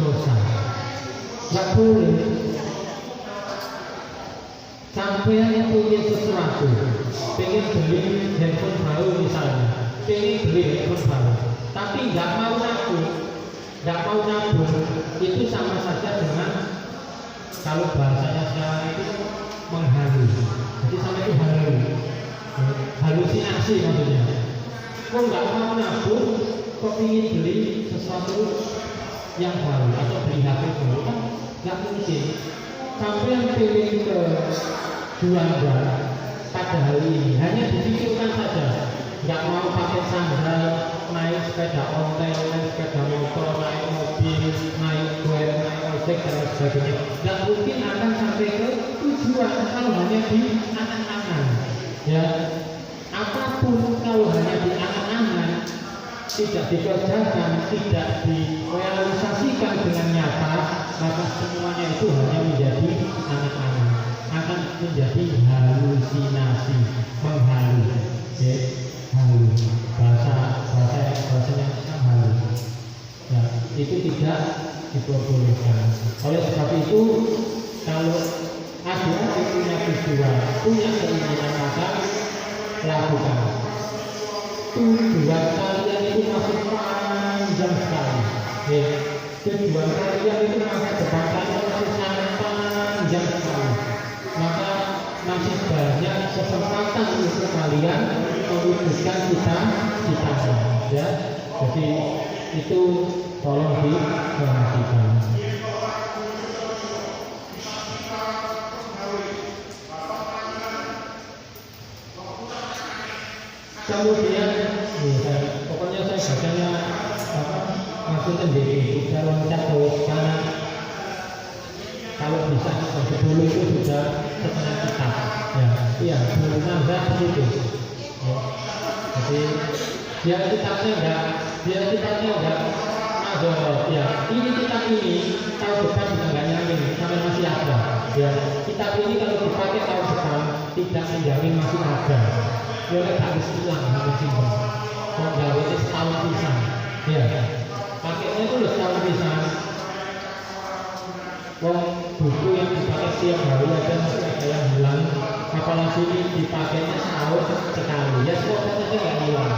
dosa. Gak boleh. Sampai yang punya sesuatu, pengen beli handphone baru misalnya, pengen beli handphone baru, tapi nggak mau nabung, itu sama saja dengan, kalau bahasanya sekarang itu menghalu. Jadi sama itu halusinasi maksudnya. Kok nggak mau nabung, kok ingin beli sesuatu yang baru atau beli HP baru, kan nggak mungkin. Sampai yang pengen ke juanda pada hari ini hanya dipikirkan saja, nggak mau pakai sandal, naik sepeda ontel, naik sepeda motor, naik mobil, naik Grab, naik ojek dan sebagainya. Nggak mungkin akan sampai ke tujuan kalau hanya di angan-angan ya. Apapun kalau hanya di angan-angan, tidak dikerjakan, tidak direalisasikan dengan nyata, maka semuanya itu hanya menjadi angan-angan, akan menjadi halusinasi, menghalu ya, halu, bahasanya halu ya, itu tidak diperbolehkan. Oleh sebab itu, kalau adik-adik punya tujuan, punya keinginan, maka lakukan. Tujuan kalian itu masih panjang sekali ya. Tujuan kalian itu masa depan kalian masih sangat panjang sekali, maka masih banyak kesempatan untuk kalian mewujudkan cita-cita ya. Jadi itu tolong diperhatikan. Kemudian pokoknya saya bacanya maksudnya jadi saya loncat ke kanan, kalau bisa sebelum itu sudah setengah kitab ya. Iya, sebelum nazar begitu ya. Jadi biar kitabnya enggak ada ya. Ini kitab ini tahun depan sudah enggak nyamin sampai masih ada ya. Kitab ini kalau dipakai tahun depan tidak menjamin masih ada ya. Harus hilang sampai sini. Mau gawe setahun pisang ya. Pakainya itu udah setahun pisang. Buku yang dipakai setiap hari aja masih ada yang hilang, apalagi ini dipakainya setahun sekali ya, semoga saja nggak hilang.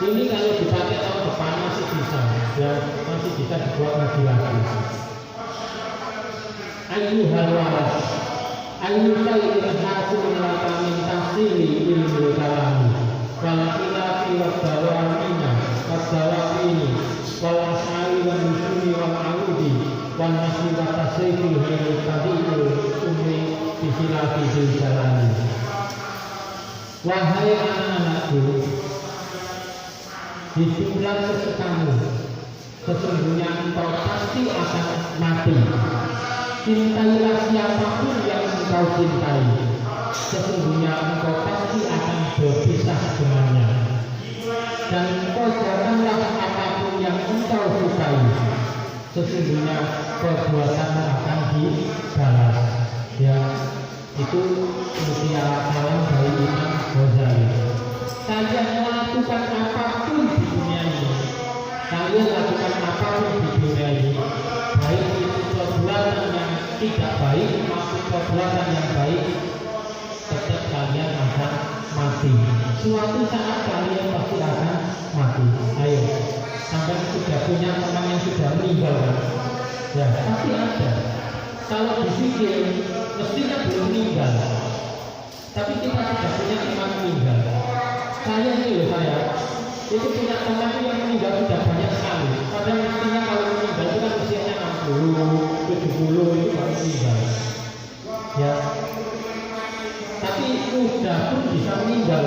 Ini kalau dipakai tahun depan masih bisa ya, masih bisa dibuat lagi. Ayyuhal waras ayyuhal irhasu laka min tafsili ilmu kalami wal khilafi wad dawamina wad dawamini wal as'ari wal nusumi wal a'udi wan masih watasi fihi tadi itu umi disilati dijalani. Wahai anak-anakku, hiduplah sesukamu, sesungguhnya engkau pasti akan mati. Cintailah siapapun yang engkau cintai, sesungguhnya engkau pasti akan berpisah dengannya. Dan engkau janganlah apapun yang engkau sukai, sesungguhnya perbuatanmu akan dibalas. Ya, itu mutiara kalam dari Imam Ghazali. Kalian melakukan apapun di dunia ini, kalian lakukan apapun di dunia ini, baik itu perbuatan yang tidak baik maupun perbuatan yang baik, tetap kalian akan mati. Suatu saat kalian pasti akan mati. Ayo, sampai sudah punya teman yang sudah meninggal kan? Ya, pasti ada. Kalau dipikir, mestinya belum meninggal. Tapi kita sudah punya teman meninggal. Saya ini loh itu punya teman yang meninggal sudah banyak sekali. Padahal mestinya kalau meninggal itu kan usianya 60, 70 itu baru meninggal. Ya. Tapi sudah pun bisa meninggal.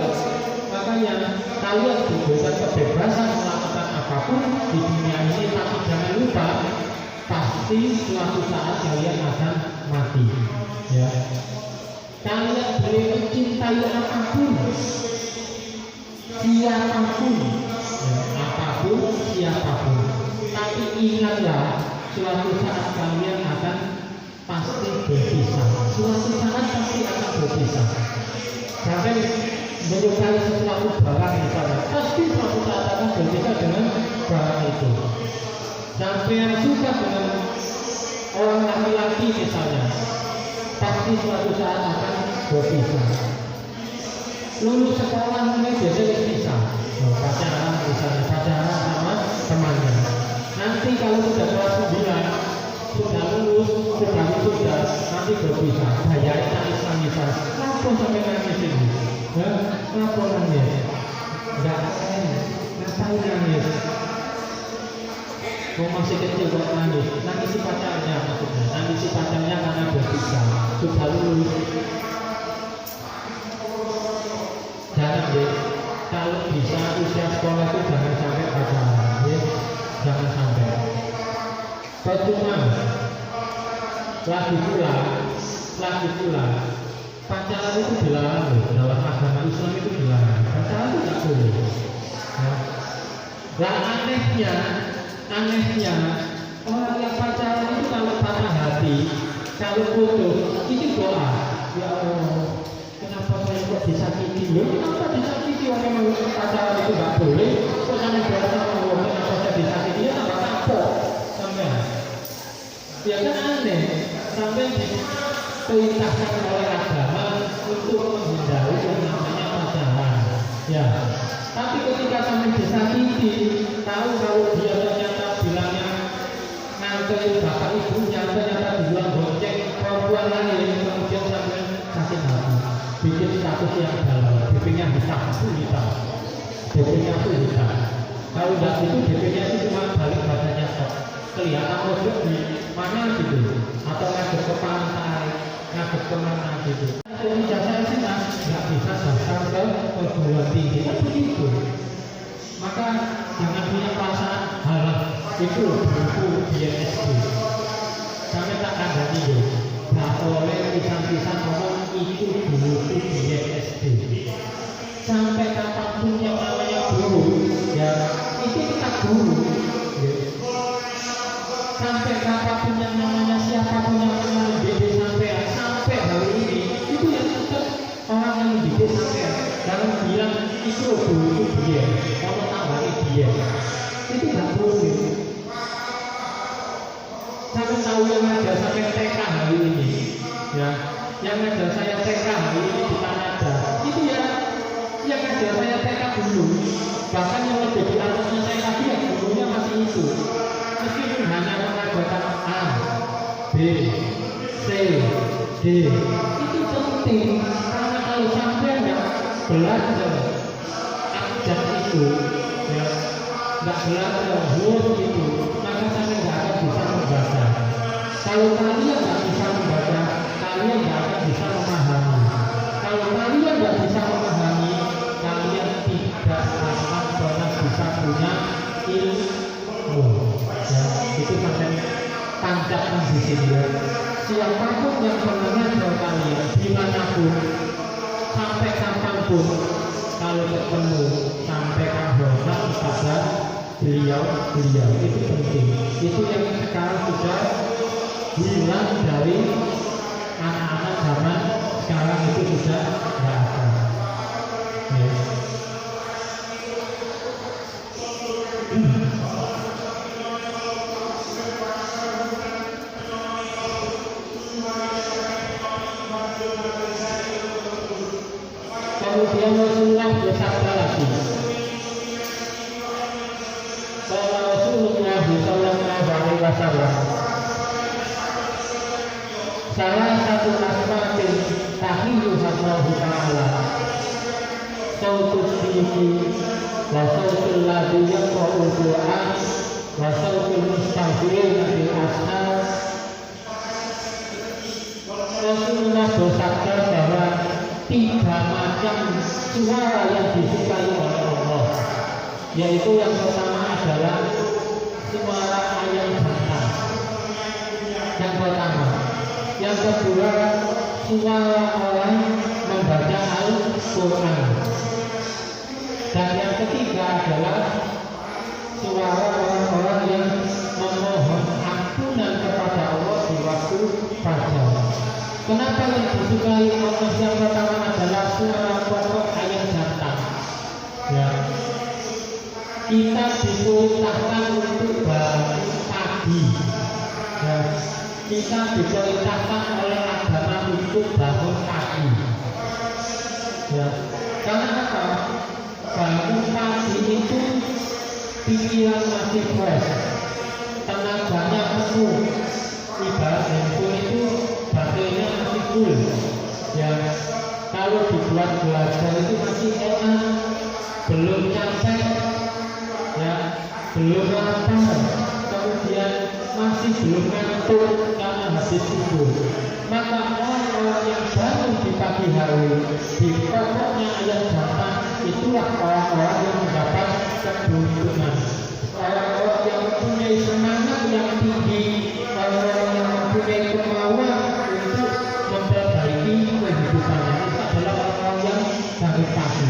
Makanya kalian diberikan kebebasan melakukan apapun di dunia ini, tapi jangan lupa pasti suatu saat kalian akan mati. Ya. Kalian boleh mencintai apapun, siapapun, ya, apapun, siapapun. Tapi ingatlah, suatu saat kalian akan pasti berpisah. Suatu saat pasti akan berpisah. Sampai menyukai sesuatu barang misalnya, pasti suatu saat akan berpisah dengan barang itu. Sampai yang suka dengan orang laki-laki misalnya, pasti suatu saat akan berpisah. Lulus sekolah mulai biasanya berpisah, pacaran misalnya, pacaran sama temannya. Nanti kalau sudah kelas 9, sudah lulus, sudah wisuda, nanti berpisah. Bayarnya nangis-nangisan. Kenapa sampai nangis ini? Kenapa nangis? Enggak ada. Ngapain nangis? Mau masih kecil kok nangis. Nangis si pacarnya maksudnya. Nangis si pacarnya karena berpisah. Sudah lulus. Jangan deh. Kalau bisa usia sekolah itu jangan sampai pacaran. Ya? Jangan sampai. Percuma. Lagi pula pacaran itu dilarang loh. Dalam agama Islam itu dilarang. Pacaran itu tidak boleh. Ya. Nah anehnya orang yang pacaran itu kalau patah hati, kalau putus itu doa. Ya Allah, kenapa saya kok disakiti? Kenapa disakiti? Orang yang pacaran itu tidak boleh. Kok sampai doa sama Allah, kenapa saya disakiti? Ya tambah kapok sampai. Ya kan aneh. Sampai diperintahkan oleh agama untuk menghindari yang namanya pacaran. Ya. Tapi ketika sampai disakiti, tahu kalau dia ternyata bilangnya nganterin bapak ibunya, ternyata bilang bonceng perempuan lain, kemudian sampai sakit hati, bikin status yang galau, DP-nya hitam. Kalau tidak itu DP-nya itu cuma balik badannya kok kelihatan ojek di mana gitu, atau ngadep ke pantai, ngadep kemana gitu. Jadi jasa sih nggak bisa datang ke perguruan tinggi kan begitu. Maka jangan punya perasaan halah itu buku BNSD. Kami tak ada nih, nggak boleh pisang-pisang ngomong itu buku BNSD. Sampai kapanpun yang namanya guru, ya itu kita guru. Ya. Sampai kapanpun yang namanya siapapun yang mendidik sampai hari ini itu yang tetap orang yang mendidik sampai dalam bilang itu guru itu dia, kalau tambahin dia itu nggak boleh. Saya tahu yang ada sampai TK hari ini, ya, yang ada saya TK hari ini di Kanada itu ya, yang ada saya TK dulu, bahkan yang lebih di atasnya saya lagi ya gurunya masih itu. Meskipun hanya mengadakan A, B, C, D, itu penting karena kalau sampai nggak belajar abjad itu, ya, nggak belajar huruf itu, maka sampai nggak akan bisa membaca. katakan di sini ya, siapapun yang mengenal kalian dimanapun, sampai kapanpun, kalau ketemu sampaikan hormat kepada beliau itu penting. Itu yang sekarang sudah hilang dari anak-anak zaman sekarang, itu sudah tidak ada. Ya. Kemudian Rasulullah bersabda lagi. Kalau Rasulullah sallallahu alaihi wasallam, salah satu asmaul tahiyuhallahu ta'ala sautus bihi wa sautul ladhi yaqra'ul Qur'an wa sautul mustaghfirina bil ashar. Rasulullah bersabda bahwa 3 macam suara yang disukai oleh Allah, yaitu yang pertama adalah suara ayam jantan, yang pertama. Yang kedua, suara orang membaca Al-Quran. Dan yang ketiga adalah suara orang-orang yang memohon ampunan kepada Allah di waktu fajar. Kenapa yang disukai Allah yang pertama adalah suara pokok ayam jantan? Ya, kita diperintahkan untuk bangun pagi. Ya, kita diperintahkan oleh agama untuk bangun pagi. Ya, karena apa? Bangun pagi itu pikiran masih fresh, tenaganya penuh. Ibarat handphone itu baterainya masih full. Ya, kalau dibuat belajar itu masih enak, belum capek, ya, belum lapar, kemudian masih belum ngantuk karena habis tidur. Maka orang-orang yang bangun di pagi hari di pokoknya ayam jantan, itulah orang-orang yang mendapat keberuntungan, orang-orang yang mempunyai semangat yang tinggi, orang-orang yang mempunyai kemauan untuk memperbaiki kehidupannya. Itu adalah orang-orang yang bangun pagi.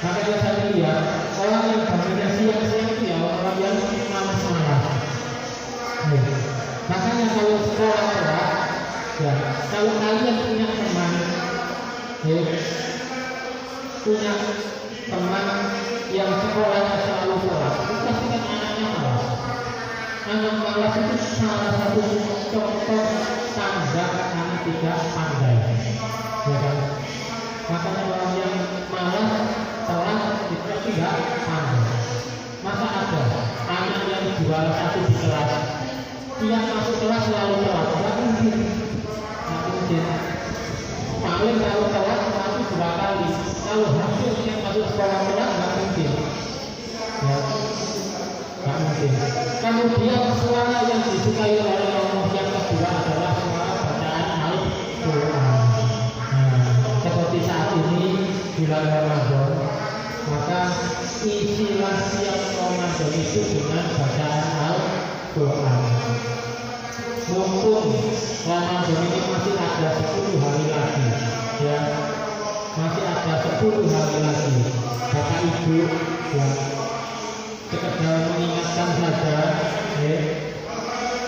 Makanya saya lihat orang yang bangunnya siang-siang itu ya orang yang malas-malas. Makanya kalau sekolah, ya, kalau kalian punya teman, ya, punya teman yang sekolahnya selalu sholat, itu pasti kan anaknya malas. Anak malas itu salah satu contoh tanda anak tidak pandai. Ya kan? Makanya orang yang malas sholat itu tidak pandai. Masa ada anak yang juara 1 di kelas, dia masuk kelas selalu telat? Tidak mungkin. Tidak mungkin. Paling kalau telat satu 2 kali. Kalau hasilnya masuk sekolah telat, tidak mungkin. Ya, tidak mungkin. Kemudian suara yang disukai oleh Allah yang kedua adalah suara bacaan Al-Quran. Nah, seperti saat ini bulan Ramadan, maka isilah siang Ramadan itu dengan bacaan Al-Quran. Mumpung Ramadan ini masih ada 10 hari lagi, ya, masih ada 10 hari lagi. Bapak Ibu, ya, sekedar mengingatkan saja, ya,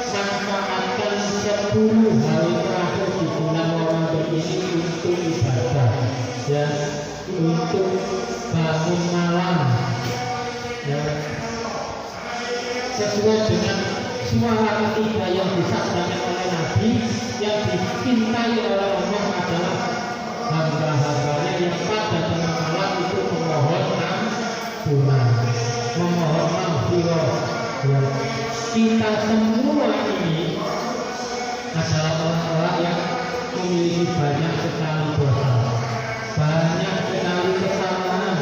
manfaatkan 10 hari terakhir di bulan Ramadan ini untuk ibadah, ya, untuk bangun malam, ya, sesuai dengan suara ketiga yang disabdakan oleh Nabi, yang dicintai oleh Allah adalah hamba-hambanya yang pada tengah malam itu memohon ampunan, memohon maghfirah. Ya, kita semua ini adalah orang-orang yang memiliki banyak sekali dosa, banyak sekali kesalahan,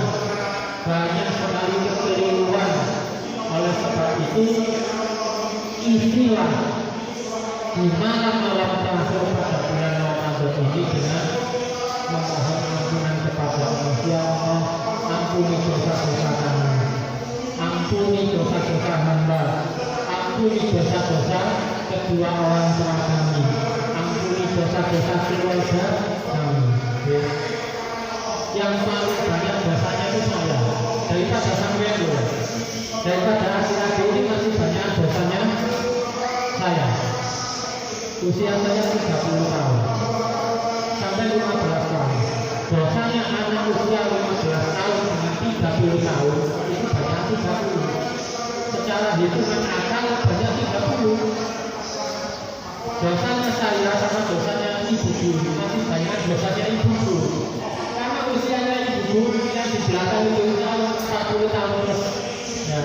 banyak sekali kekeliruan. Oleh sebab itu, isilah di malam-malam terakhir pada bulan Ramadan ini dengan memohon ampunan kepada Allah. Ya Allah, ampuni dosa-dosa kami, ampuni dosa-dosa hamba, ampuni dosa-dosa kedua orang tua kami, ampuni dosa-dosa keluarga kami. Ya. Yang paling banyak dosanya itu saya, daripada sampai itu, daripada akhir-akhir ini masih banyak dosanya saya. Usia saya 30 tahun sampai 15 tahun. Dosanya anak usia 15 tahun dengan 30 tahun itu banyak 30. Secara hitungan akal banyak 30. Dosanya saya sama dosanya ibuku masih banyak dosanya ibuku. Karena usianya ibuku yang di belakang itu 40 tahun. Ya.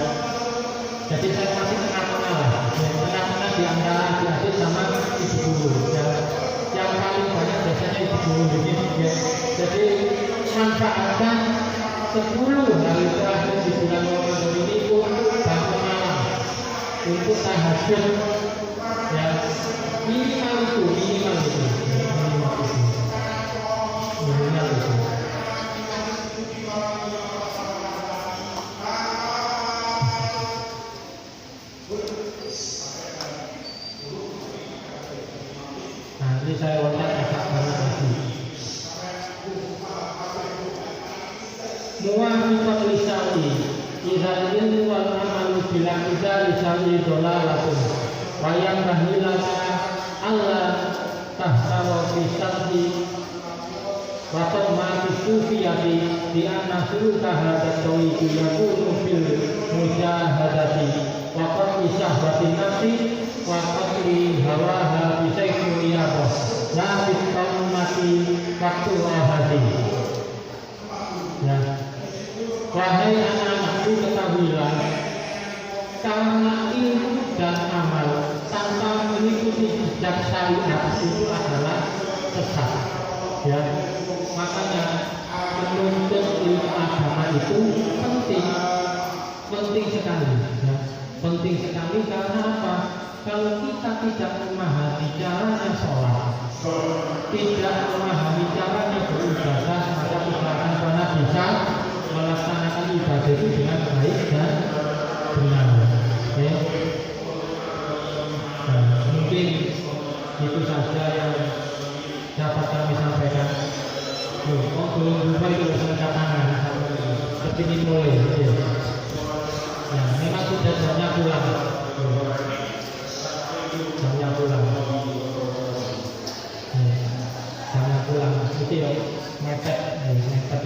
Jadi saya masih tengah-tengah lah. Tengah-tengah di antara adik-adik sama ibuku. Ya. Yang paling banyak dosanya ibuku begini. Ya. Jadi manfaatkan 10 hari terakhir di bulan Ramadan ini untuk bangun malam, untuk tahajud, ya minimal itu. Nanti saya loncat agak banyak lagi. Mu'afiqat lisani idza ilmu wal amalu bila idza lisani dolalatun wa yang bahilaka Allah tahtawa fi sarhi wa qadma fi sufiyati di anna suluka hadat tawiki yakunu fil mujahadati wa qad isahwati nafsi wa qadri hawaha bi sayfi riyabah la bi tammati waktu rahati. Ya. Wahai anak-anakku, ketahuilah karena ilmu dan amal tanpa mengikuti jejak syariat itu adalah sesat. Ya, makanya menuntut ilmu agama itu penting sekali. Ya. Penting sekali karena apa? Kalau kita tidak memahami caranya sholat, tidak memahami caranya beribadah, maka kita akan pernah bisa melaksanakan ibadah itu dengan baik dan benar. Ya. Nah, mungkin itu saja yang dapat kami sampaikan. Belum lupa itu angkat tangan. Seperti ini boleh. Ya. Ya, memang sudah jamnya pulang. Jamnya pulang. Ya. Jamnya pulang. Itu ya mepet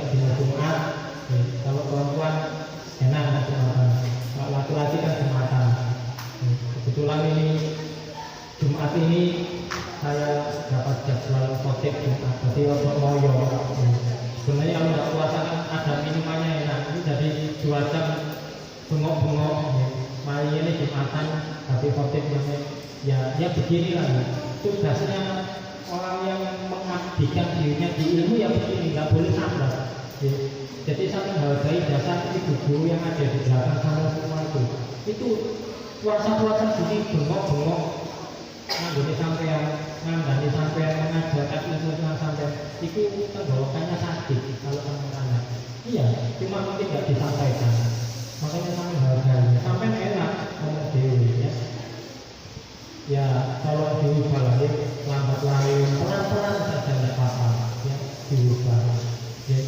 di Jumat. Kalau perempuan enak Jumatan, kalau laki-laki kan Jumatan. Kebetulan ini Jumat ini saya dapat jadwal khotib Jumat, jadi untuk moyo. Sebenarnya kalau nggak puasa kan ada minumannya enak, ini jadi 2 jam bengok-bengok. Mari ini Jumatan, tapi khotibnya ya beginilah. Tugasnya orang yang mengabdikan dirinya di ilmu ya begini, nggak boleh sabar. Jadi saya menghargai jasa ibu guru yang ada di belakang sana semua itu. Itu puasa-puasa gini bengok-bengok, ngandani sampean, mengajarkan ilmu sampean. Itu tenggorokannya sakit kalau anak-anak. Iya, cuma mungkin tidak disampaikan. Makanya saya menghargai. Sampean enak ngomong dewi ya. Ya, kalau diubah ya, lambat laun, pelan-pelan saja tidak apa-apa. Ya, diubah. Ya.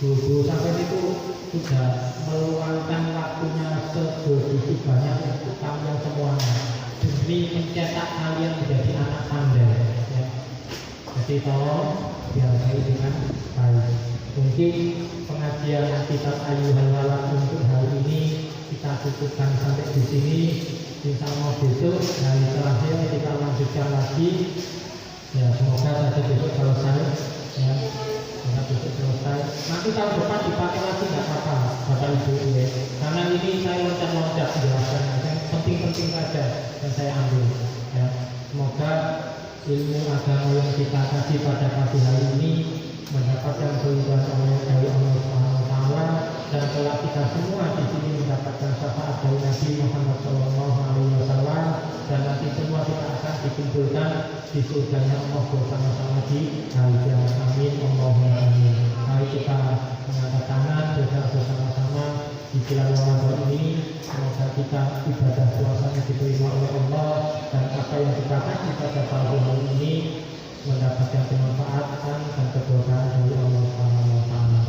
Guru sampai itu sudah meluangkan waktunya sebegitu banyak untuk kalian semuanya demi mencetak kalian menjadi anak pandai. Ya. Jadi tolong dihargai dengan baik. Mungkin pengajian kitab Ayyuhal Walad untuk hari ini kita cukupkan sampai di sini. Insya Allah besok hari terakhir kita lanjutkan lagi. Ya, semoga saja besok selesai. Ya. Besok selesai. Nanti tahun depan dipakai lagi nggak apa-apa, Bapak Ibu ya. Karena ini saya loncat-loncat jelaskan yang penting-penting saja yang saya ambil. Ya. Semoga ilmu agama yang kita kasih pada pagi hari ini mendapatkan keridhaan Allah dari Allah Subhanahu Wa Taala dan kelak kita semua di sini mendapatkan syafaat dari Nabi Muhammad SAW dan nanti semua kita akan dikumpulkan di surganya Allah bersama-sama di hari kiamat. Amin. Allahumma amin. Mari kita mengangkat tangan bersama-sama di bulan Ramadan ini. Semoga kita ibadah puasanya diterima oleh Allah, dan apa yang kita kasih pada pagi hari ini mendapatkan kemanfaatan dan keberkahan dari Allah Subhanahu wa taala.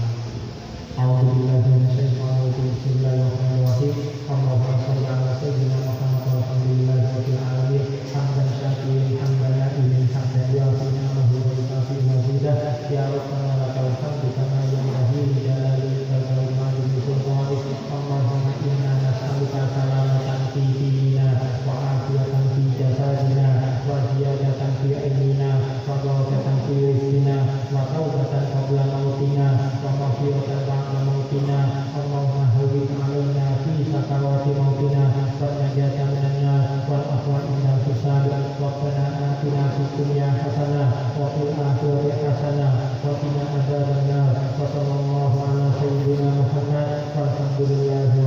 A'udzubillahi minasyaitonir rajim. Bismillahirrahmanirrahim. Allahumma shalli ala sayyidina Muhammad walhamdulillahi rabbil alamin. Hamdan syakirin hamdan na'imin hamdan yu'afinahu wa yukafi mazidah. Ya Rabbana lakal hamdu kama yanbaghi li jalali wajhika wa li sultanik. Allahumma inna nas'aluka salamatan fi dinina wa afiyatan fi jasadina wa ziyadatan fi ilmina wa barakatan fi rizqina wa taubatan qabla mautina wa maghfiratan ba'da mautina. Allahumma hawwin 'alaina fi sakarati mautina wa najatan minan nar wal afwa inna hisab. Rabbana atina fid dunya hasanah wa fil akhirati hasanah wa qina adzaban nar. Wa sallallahu ala sayyidina Muhammad walhamdulillahi